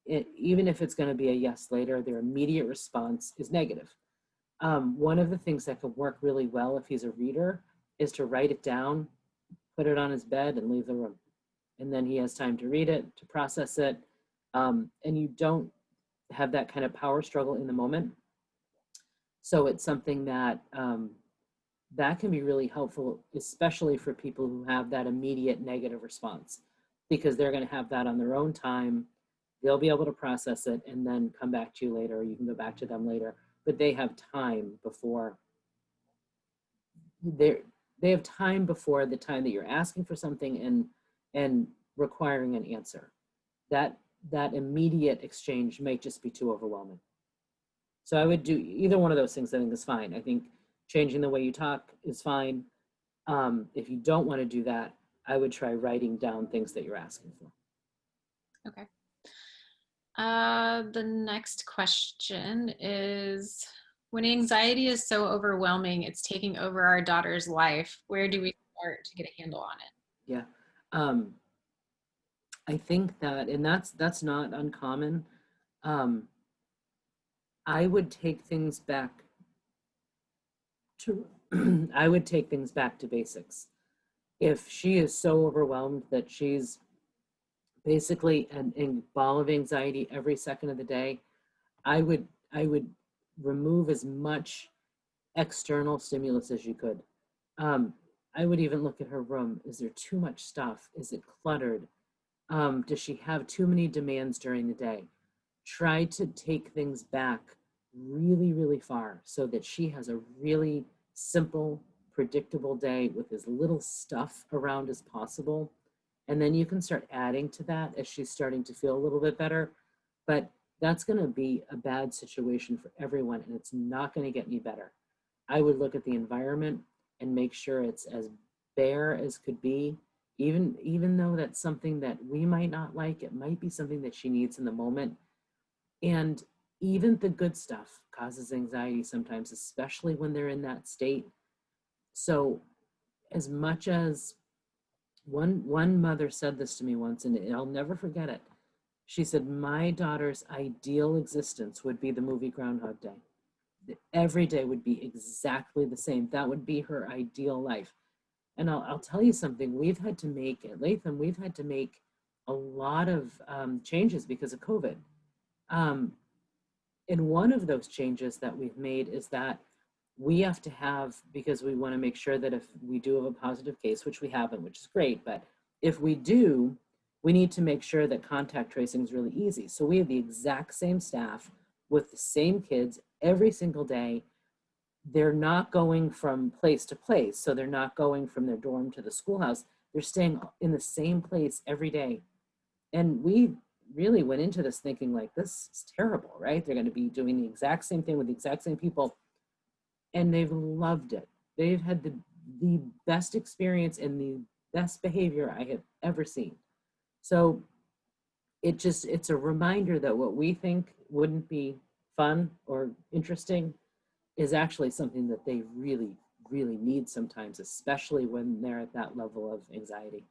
Even if it's going to be a yes later, their immediate response is negative. One of the things that could work really well if he's a reader is to write it down, put it on his bed, and leave the room. And then he has time to read it, to process it, and you don't have that kind of power struggle in the moment. So it's something that that can be really helpful, especially for people who have that immediate negative response, because they're going to have that on their own time. They'll be able to process it and then come back to you later. You can go back to them later, but they have time before they have time before the time that you're asking for something and requiring an answer. That immediate exchange might just be too overwhelming. So I would do either one of those things. I think is fine. I think changing the way you talk is fine. If you don't want to do that, I would try writing down things that you're asking for. Okay. The next question is, when anxiety is so overwhelming, it's taking over our daughter's life, where do we start to get a handle on it? Yeah. I think that, and that's not uncommon. I would take things back to, I would take things back to basics. If she is so overwhelmed that she's basically a ball of anxiety every second of the day, I would remove as much external stimulus as you could. I would even look at her room. Is there too much stuff? Is it cluttered? Does she have too many demands during the day? Try to take things back really, really far so that she has a really simple, predictable day with as little stuff around as possible. And then you can start adding to that as she's starting to feel a little bit better. But that's going to be a bad situation for everyone, and it's not going to get any better. I would look at the environment and make sure it's as bare as could be. Even though that's something that we might not like, it might be something that she needs in the moment. And even the good stuff causes anxiety sometimes, especially when they're in that state. So as much as one mother said this to me once, and I'll never forget it. She said, my daughter's ideal existence would be the movie Groundhog Day. Every day would be exactly the same. That would be her ideal life. And I'll tell you something, we've had to make, at Latham, we've had to make a lot of changes because of COVID. And one of those changes that we've made is that we have to have, because we want to make sure that if we do have a positive case, which we haven't, which is great, but if we do, we need to make sure that contact tracing is really easy. So we have the exact same staff with the same kids every single day. They're not going from place to place. So they're not going from their dorm to the schoolhouse. They're staying in the same place every day. And we really went into this thinking like, this is terrible, right? They're going to be doing the exact same thing with the exact same people. And they've loved it. They've had the best experience and the best behavior I have ever seen. So it's a reminder that what we think wouldn't be fun or interesting is actually something that they really, really need sometimes, especially when they're at that level of anxiety.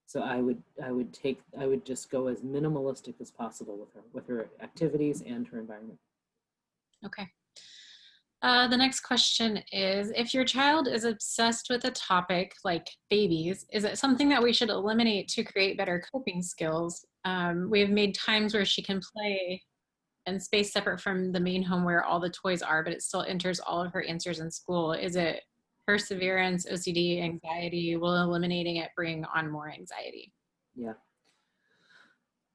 So I would just go as minimalistic as possible with her activities and her environment. Okay. The next question is, if your child is obsessed with a topic like babies, is it something that we should eliminate to create better coping skills? We have made times where she can play in space separate from the main home where all the toys are, but it still enters all of her answers in school. Is it perseverance, OCD, anxiety? Will eliminating it bring on more anxiety? Yeah.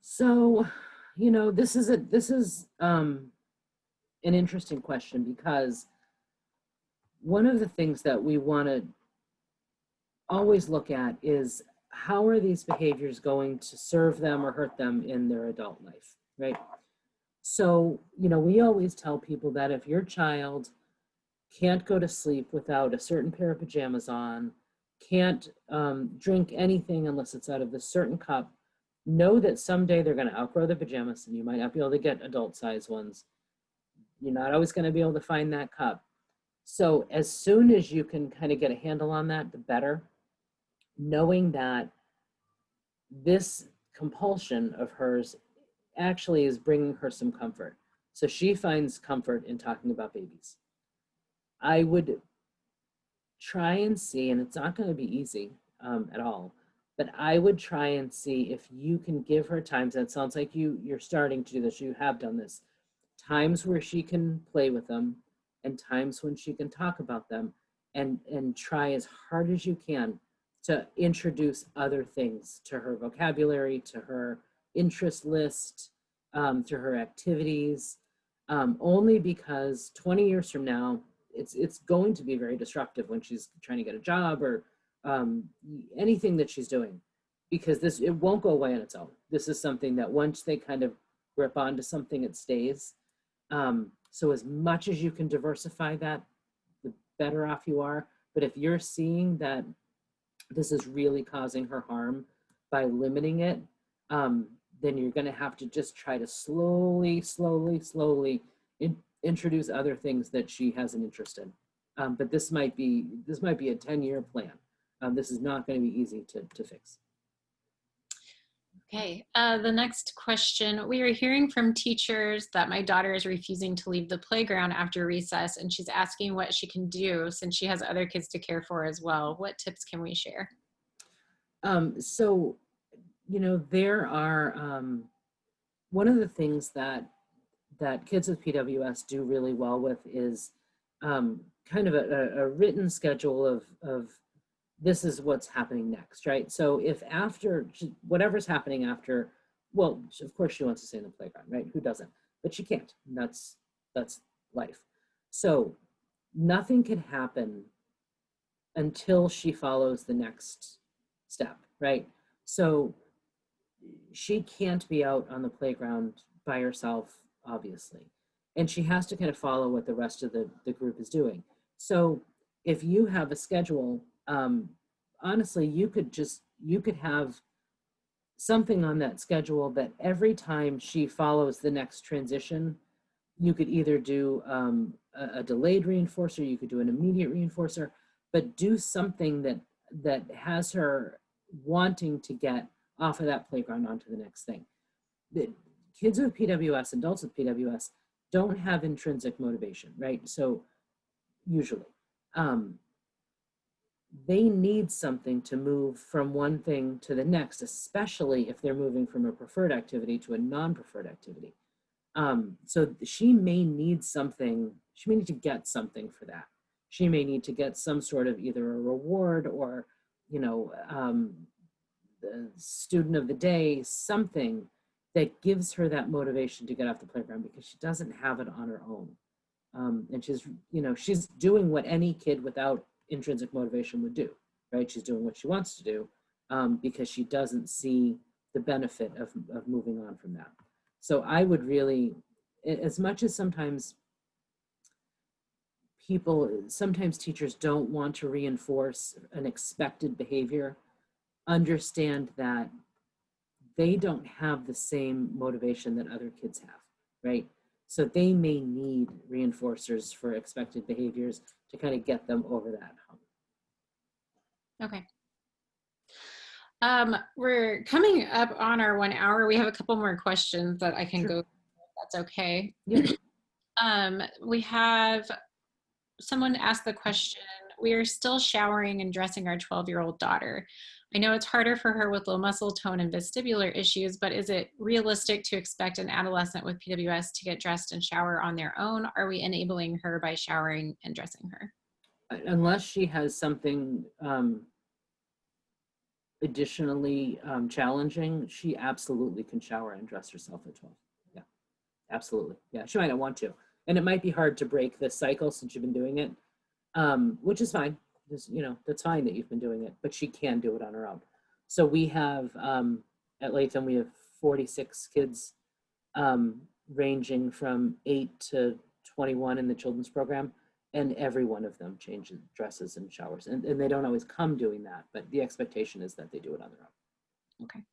So, this is an interesting question, because one of the things that we want to always look at is, how are these behaviors going to serve them or hurt them in their adult life, right? So, we always tell people that if your child can't go to sleep without a certain pair of pajamas on, can't drink anything unless it's out of this certain cup, know that someday they're going to outgrow the pajamas and you might not be able to get adult size ones. You're not always going to be able to find that cup. So as soon as you can kind of get a handle on that, the better, knowing that this compulsion of hers actually is bringing her some comfort. So she finds comfort in talking about babies. I would try and see, and it's not going to be easy at all, but I would try and see if you can give her times. That sounds like you're starting to do this. You have done this. Times where she can play with them, and times when she can talk about them, and try as hard as you can to introduce other things to her vocabulary, to her interest list, to her activities. Only because 20 years from now, it's going to be very disruptive when she's trying to get a job or anything that she's doing, because it won't go away on its own. This is something that once they kind of grip onto something, it stays. So as much as you can diversify that, the better off you are. But if you're seeing that this is really causing her harm by limiting it, then you're going to have to just try to slowly introduce other things that she has an interest in. But this might be a 10-year plan. This is not going to be easy to fix. Okay, the next question. We are hearing from teachers that my daughter is refusing to leave the playground after recess, and she's asking what she can do since she has other kids to care for as well. What tips can we share? So, there are, one of the things that kids with PWS do really well with is kind of a written schedule of this is what's happening next, right? So if after whatever's happening after, well, of course she wants to stay in the playground, right? Who doesn't? But she can't. That's life. So nothing can happen until she follows the next step, right? So she can't be out on the playground by herself, obviously. And she has to kind of follow what the rest of the group is doing. So if you have a schedule, honestly, you could have something on that schedule that every time she follows the next transition, you could either do a delayed reinforcer, you could do an immediate reinforcer, but do something that has her wanting to get off of that playground onto the next thing. The kids with PWS, adults with PWS, don't have intrinsic motivation, right? So usually, they need something to move from one thing to the next, especially if they're moving from a preferred activity to a non-preferred activity. So she may need something, she may need to get something for that. She may need to get some sort of either a reward or, the student of the day, something that gives her that motivation to get off the playground, because she doesn't have it on her own. And she's doing what any kid without intrinsic motivation would do, right? She's doing what she wants to do because she doesn't see the benefit of moving on from that. So I would really, as much as sometimes teachers don't want to reinforce an expected behavior, understand that they don't have the same motivation that other kids have, right? So they may need reinforcers for expected behaviors to kind of get them over that hump. Okay. We're coming up on our 1 hour. We have a couple more questions that I can go through, if that's okay. Yeah. We have someone ask the question, we are still showering and dressing our 12-year-old daughter. I know it's harder for her with low muscle tone and vestibular issues, but is it realistic to expect an adolescent with PWS to get dressed and shower on their own? Are we enabling her by showering and dressing her? Unless she has something additionally challenging, she absolutely can shower and dress herself at 12. Yeah, absolutely. Yeah, she might not want to. And it might be hard to break this cycle since you've been doing it, which is fine. That's fine that you've been doing it, but she can do it on her own. So we have, at Latham, we have 46 kids ranging from 8 to 21 in the children's program, and every one of them changes dresses and showers. And they don't always come doing that, but the expectation is that they do it on their own. Okay.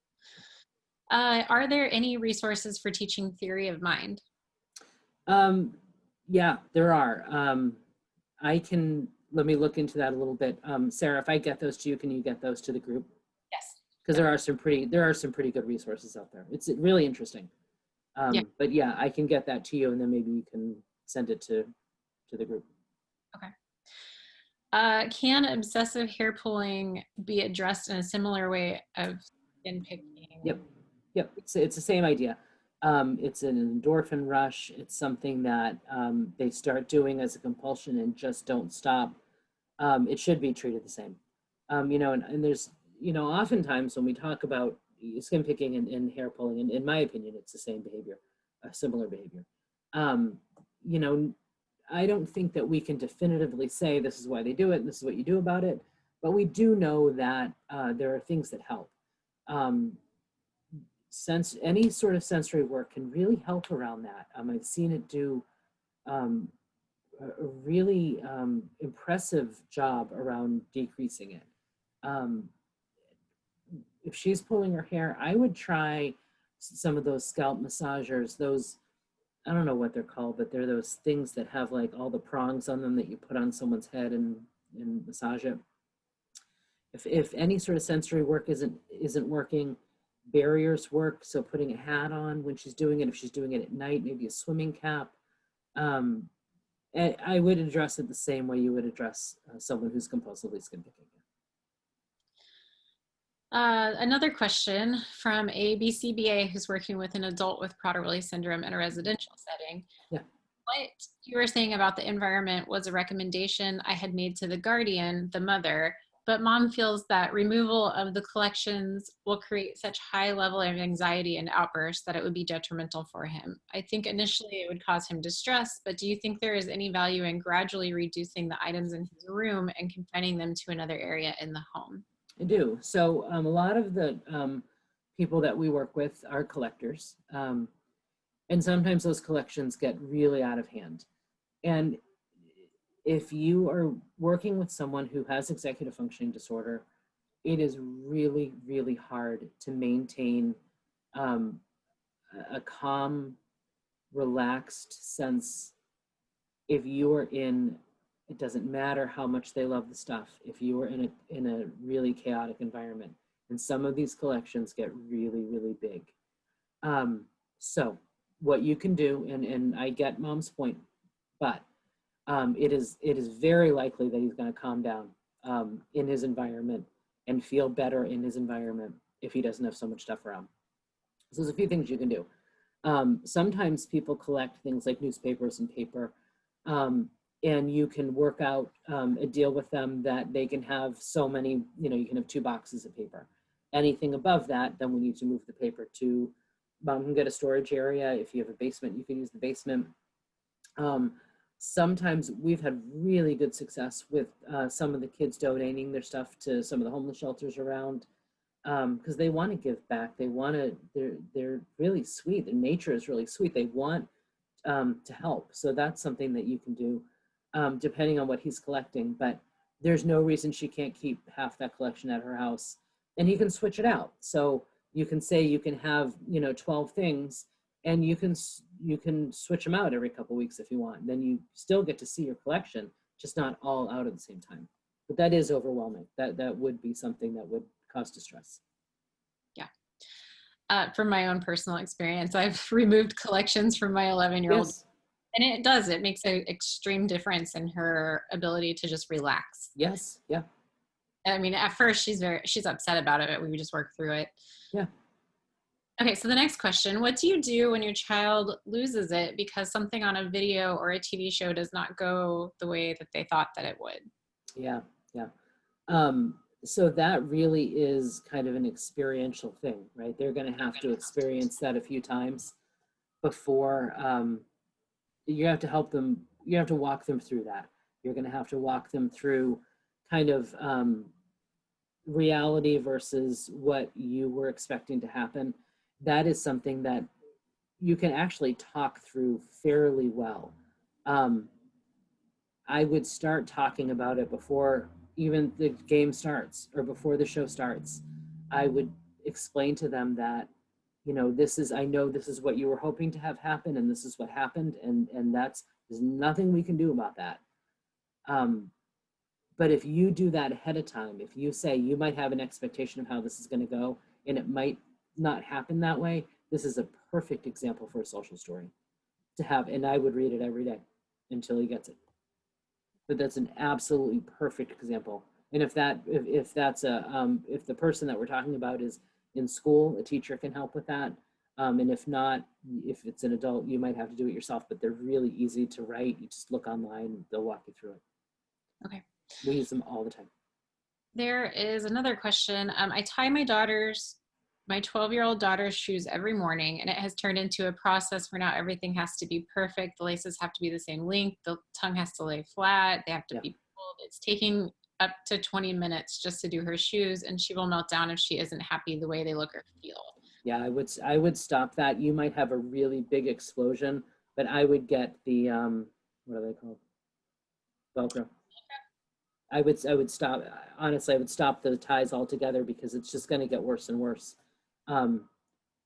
Are there any resources for teaching theory of mind? Yeah, there are. Let me look into that a little bit. Sarah, if I get those to you, can you get those to the group? Yes. Because there are some pretty good resources out there. It's really interesting. But yeah, I can get that to you, and then maybe you can send it to the group. Okay. Can obsessive hair pulling be addressed in a similar way of skin picking? Yep, yep, it's the same idea. It's an endorphin rush. It's something that they start doing as a compulsion and just don't stop. It should be treated the same. And there's, oftentimes when we talk about skin picking and hair pulling, and in my opinion, it's the same behavior, a similar behavior. Um, you know, I don't think that we can definitively say this is why they do it and this is what you do about it, but we do know that there are things that help. Um, any sort of sensory work can really help around that. I've seen it do um, a really impressive job around decreasing it. Um, if she's pulling her hair, I would try some of those scalp massagers, those, I don't know what they're called, but they're those things that have like all the prongs on them that you put on someone's head and massage it. If any sort of sensory work isn't working, barriers work. So putting a hat on when she's doing it, if she's doing it at night, maybe a swimming cap. I would address it the same way you would address someone who's compulsively skin picking. Another question from a BCBA who's working with an adult with Prader-Willi syndrome in a residential setting. Yeah. What you were saying about the environment was a recommendation I had made to the guardian, the mother, but mom feels that removal of the collections will create such high level of anxiety and outbursts that it would be detrimental for him. I think initially it would cause him distress, but do you think there is any value in gradually reducing the items in his room and confining them to another area in the home? I do. So a lot of the people that we work with are collectors. And sometimes those collections get really out of hand. And if you are working with someone who has executive functioning disorder, it is really, really hard to maintain a calm, relaxed sense if you are in, it doesn't matter how much they love the stuff, if you are in a really chaotic environment. And some of these collections get really, really big. So what you can do, and I get mom's point, but it is very likely that he's going to calm down in his environment and feel better in his environment if he doesn't have so much stuff around. So there's a few things you can do. Sometimes people collect things like newspapers and paper, and you can work out a deal with them that they can have so many, you can have 2 boxes of paper. Anything above that, then we need to move the paper to, mom can get a storage area. If you have a basement, you can use the basement. Sometimes we've had really good success with some of the kids donating their stuff to some of the homeless shelters around because they want to give back. They want to, they're really sweet. And nature is really sweet. They want to help. So that's something that you can do depending on what he's collecting. But there's no reason she can't keep half that collection at her house. And he can switch it out. So you can say you can have, 12 things, and you can switch them out every couple of weeks if you want. Then you still get to see your collection, just not all out at the same time. But that is overwhelming. That would be something that would cause distress. Yeah. From my own personal experience, I've removed collections from my 11-year-old. Yes. And it makes an extreme difference in her ability to just relax. Yes. Yeah. I mean, at first she's upset about it, but we just work through it. Yeah. Okay, so the next question, what do you do when your child loses it because something on a video or a TV show does not go the way that they thought that it would? Yeah, yeah. So that really is kind of an experiential thing, right? They're going to have to experience that a few times before you have to help them, you have to walk them through that. You're going to have to walk them through kind of reality versus what you were expecting to happen. That is something that you can actually talk through fairly well. I would start talking about it before even the game starts or before the show starts. I would explain to them that, I know this is what you were hoping to have happen, and this is what happened, and there's nothing we can do about that. But if you do that ahead of time, if you say you might have an expectation of how this is going to go, and it might not happen that way, this is a perfect example for a social story to have, and I would read it every day until he gets it. but that's an absolutely perfect example. And if that's if the person that we're talking about is in school, a teacher can help with that. And if not, if it's an adult, you might have to do it yourself, but they're really easy to write. You just look online, they'll walk you through it. Okay. We use them all the time. There is another question. I tie my 12-year-old daughter's shoes every morning, and it has turned into a process where now everything has to be perfect. The laces have to be the same length. The tongue has to lay flat. They have to be pulled. It's taking up to 20 minutes just to do her shoes, and she will melt down if she isn't happy the way they look or feel. Yeah, I would stop that. You might have a really big explosion, but I would get the what are they called? Velcro. I would stop. Honestly, I would stop the ties altogether because it's just going to get worse and worse. And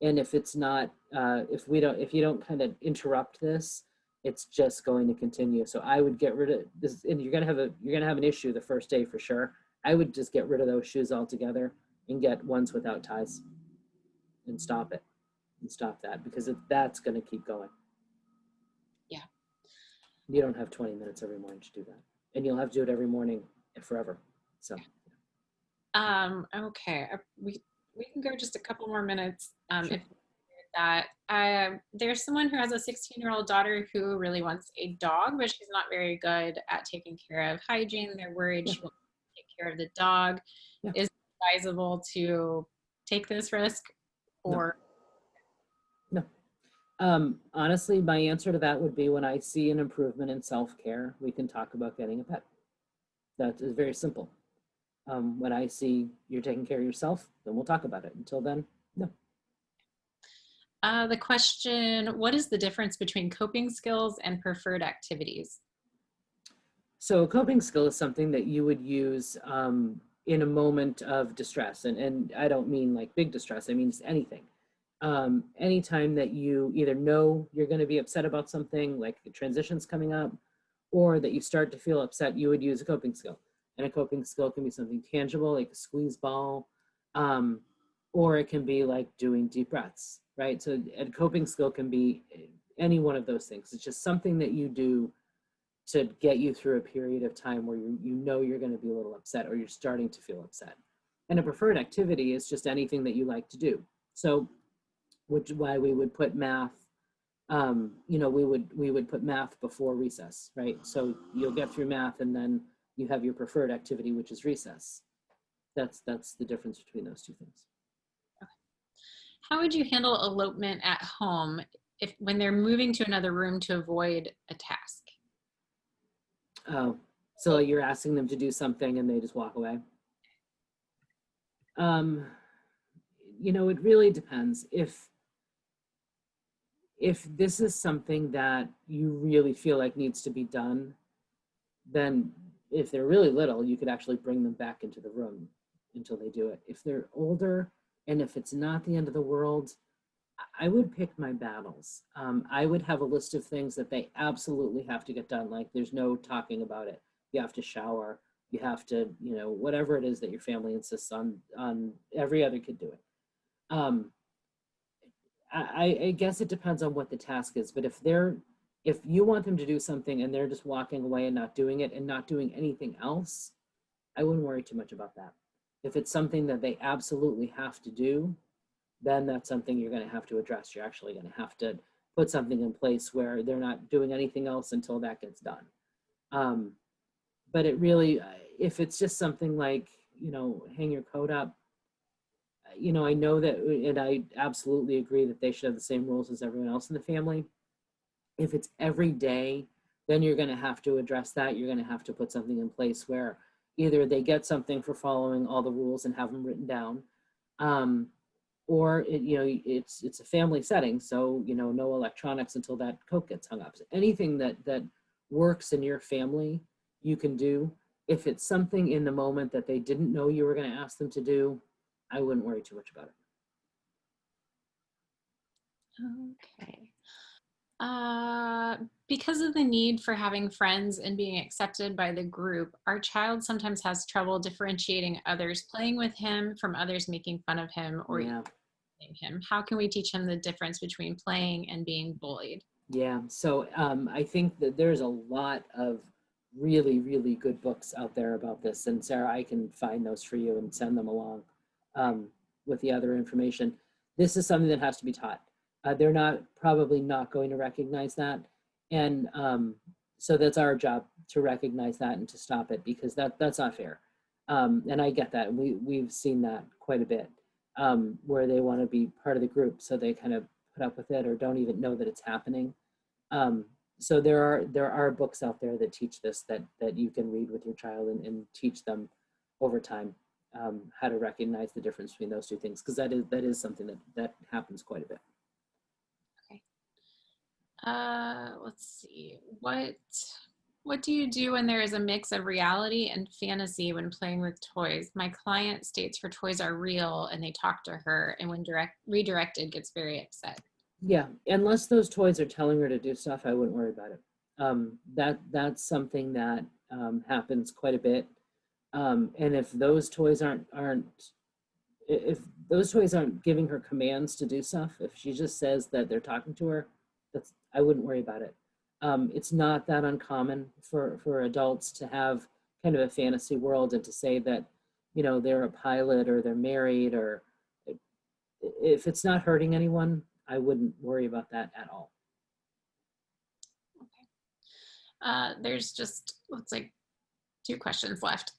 if it's not, if you don't kind of interrupt this, it's just going to continue. So I would get rid of this, and you're gonna have an issue the first day for sure. I would just get rid of those shoes altogether and get ones without ties, and stop it, and stop that, because that's going to keep going. Yeah. You don't have 20 minutes every morning to do that, and you'll have to do it every morning forever. So. Okay. We can go just a couple more minutes. Sure. If that there's someone who has a 16-year-old daughter who really wants a dog, but she's not very good at taking care of hygiene. They're worried she won't take care of the dog. Is it advisable to take this risk, or no? Honestly, my answer to that would be, when I see an improvement in self-care, we can talk about getting a pet. That is very simple. When I see you're taking care of yourself, then we'll talk about it. Until then, no. The question, what is the difference between coping skills and preferred activities? So a coping skill is something that you would use in a moment of distress. And I don't mean like big distress, I mean just anything. Anytime that you either know you're going to be upset about something, like the transition's coming up, or that you start to feel upset, you would use a coping skill. And a coping skill can be something tangible, like a squeeze ball, or it can be like doing deep breaths, right? So a coping skill can be any one of those things. It's just something that you do to get you through a period of time where you know you're going to be a little upset, or you're starting to feel upset. And a preferred activity is just anything that you like to do. So, which is why we would put math, you know, we would put math before recess, right? So you'll get through math, and then you have your preferred activity, which is recess. That's the difference between those two things. Okay. How would you handle elopement at home when they're moving to another room to avoid a task? Oh, so you're asking them to do something and they just walk away? You know, it really depends. If this is something that you really feel like needs to be done, then if they're really little, you could actually bring them back into the room until they do it. If they're older, and if it's not the end of the world, I would pick my battles. I would have a list of things that they absolutely have to get done. Like, there's no talking about it. You have to shower. You have to, you know, whatever it is that your family insists on every other kid doing. I guess it depends on what the task is, but if you want them to do something and they're just walking away and not doing it and not doing anything else, I wouldn't worry too much about that. If it's something that they absolutely have to do, then that's something you're going to have to address. You're actually going to have to put something in place where they're not doing anything else until that gets done. But it really, if it's just something like, you know, hang your coat up, you know, I know that, and I absolutely agree that they should have the same rules as everyone else in the family. If it's every day, then you're going to have to address that. You're going to have to put something in place where either they get something for following all the rules and have them written down, or you know, it's a family setting, so, you know, no electronics until that coat gets hung up. So anything that works in your family, you can do. If it's something in the moment that they didn't know you were going to ask them to do, I wouldn't worry too much about it. Okay. Because of the need for having friends and being accepted by the group, our child sometimes has trouble differentiating others playing with him from others making fun of him or bullying him. How can we teach him the difference between playing and being bullied? Yeah, so I think that there's a lot of really, really good books out there about this. And Sarah, I can find those for you and send them along with the other information. This is something that has to be taught. They're probably not going to recognize that. And so that's our job to recognize that and to stop it, because that's not fair. And I get that. We've seen that quite a bit, where they want to be part of the group, so they kind of put up with it or don't even know that it's happening. So there are books out there that teach this, that you can read with your child and teach them over time how to recognize the difference between those two things, because that is something that happens quite a bit. Okay. Let's see. What do you do when there is a mix of reality and fantasy when playing with toys? My client states her toys are real and they talk to her, and when redirected gets very upset. Yeah, unless those toys are telling her to do stuff, I wouldn't worry about it. That's something that happens quite a bit. And if those toys aren't giving her commands to do stuff, if she just says that they're talking to her, I wouldn't worry about it. It's not that uncommon for adults to have kind of a fantasy world and to say that, they're a pilot or they're married, or if it's not hurting anyone, I wouldn't worry about that at all. Okay. There's just, looks like 2 questions left.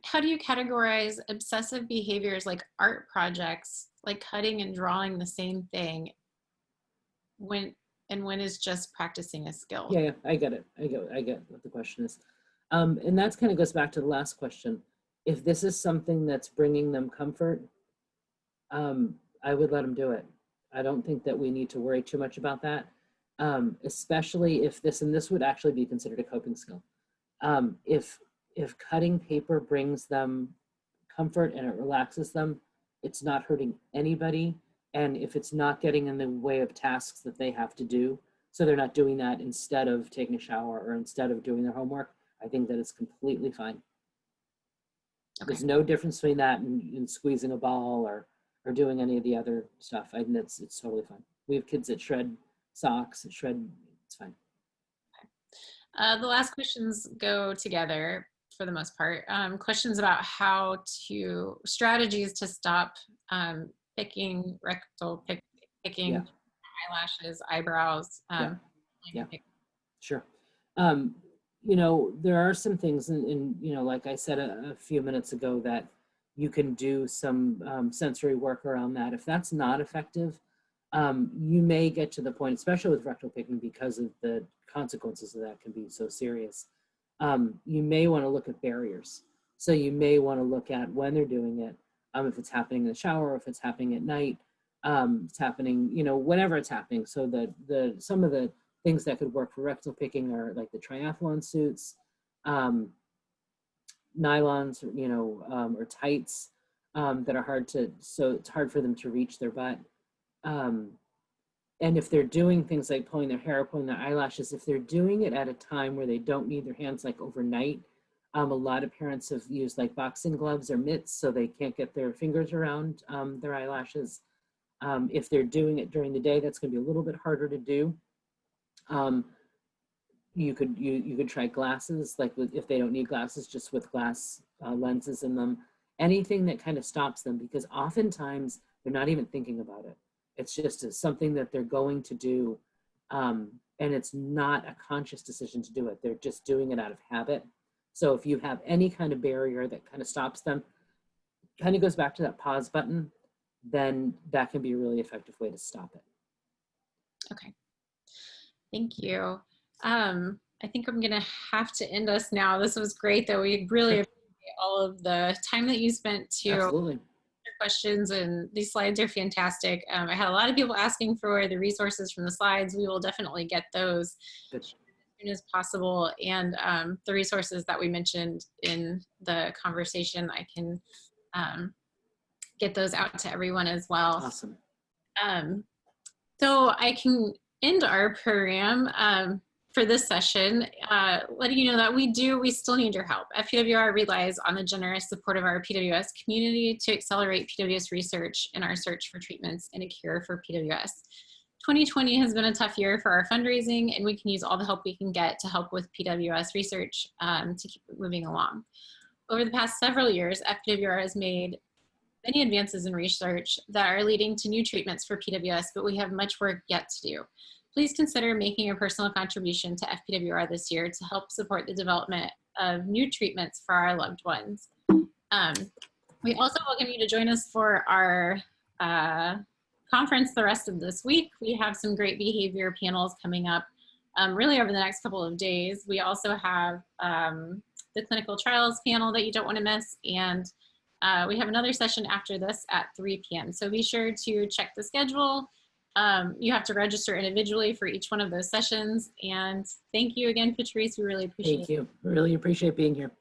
How do you categorize obsessive behaviors like art projects, like cutting and drawing the same thing, when is just practicing a skill? Yeah, I get it. I get what the question is. And that kind of goes back to the last question. If this is something that's bringing them comfort, I would let them do it. I don't think that we need to worry too much about that, especially if this would actually be considered a coping skill. If cutting paper brings them comfort and it relaxes them, it's not hurting anybody. And if it's not getting in the way of tasks that they have to do, so they're not doing that instead of taking a shower or instead of doing their homework, I think that it's completely fine. Okay. There's no difference between that and squeezing a ball or doing any of the other stuff. I think it's totally fine. We have kids that shred socks, it's fine. Okay. The last questions go together for the most part. Questions about strategies to stop picking, picking, yeah. Eyelashes, eyebrows. Yeah. Sure. There are some things, and like I said a few minutes ago, that you can do some sensory work around that. If that's not effective, you may get to the point, especially with rectal picking, because of the consequences of that can be so serious. You may want to look at barriers. So you may want to look at when they're doing it, if it's happening in the shower, or if it's happening at night, it's happening, whenever it's happening. So some of the things that could work for rectal picking are like the triathlon suits, nylons, or tights that are so it's hard for them to reach their butt. And if they're doing things like pulling their hair, pulling their eyelashes, if they're doing it at a time where they don't need their hands, like overnight, a lot of parents have used like boxing gloves or mitts so they can't get their fingers around their eyelashes. If they're doing it during the day, that's going to be a little bit harder to do. You could try glasses, like if they don't need glasses, just with glass lenses in them. Anything that kind of stops them, because oftentimes they're not even thinking about it. It's just something that they're going to do, and it's not a conscious decision to do it. They're just doing it out of habit. So if you have any kind of barrier that kind of stops them, kind of goes back to that pause button, then that can be a really effective way to stop it. Okay, thank you. I think I'm gonna have to end us now. This was great, though. We really appreciate all of the time that you spent to Absolutely. Your questions, and these slides are fantastic. I had a lot of people asking for the resources from the slides. We will definitely get those as soon as possible, and the resources that we mentioned in the conversation, I can get those out to everyone as well. Awesome. So I can end our program for this session, letting you know that we still need your help. FPWR relies on the generous support of our PWS community to accelerate PWS research in our search for treatments and a cure for PWS. 2020 has been a tough year for our fundraising, and we can use all the help we can get to help with PWS research to keep it moving along. Over the past several years, FPWR has made many advances in research that are leading to new treatments for PWS, but we have much work yet to do. Please consider making a personal contribution to FPWR this year to help support the development of new treatments for our loved ones. We also welcome you to join us for our conference the rest of this week. We have some great behavior panels coming up really over the next couple of days. We also have the clinical trials panel that you don't want to miss, and we have another session after this at 3 p.m. So be sure to check the schedule. You have to register individually for each one of those sessions. And thank you again, Patrice. We really appreciate it. Thank you. Really appreciate being here.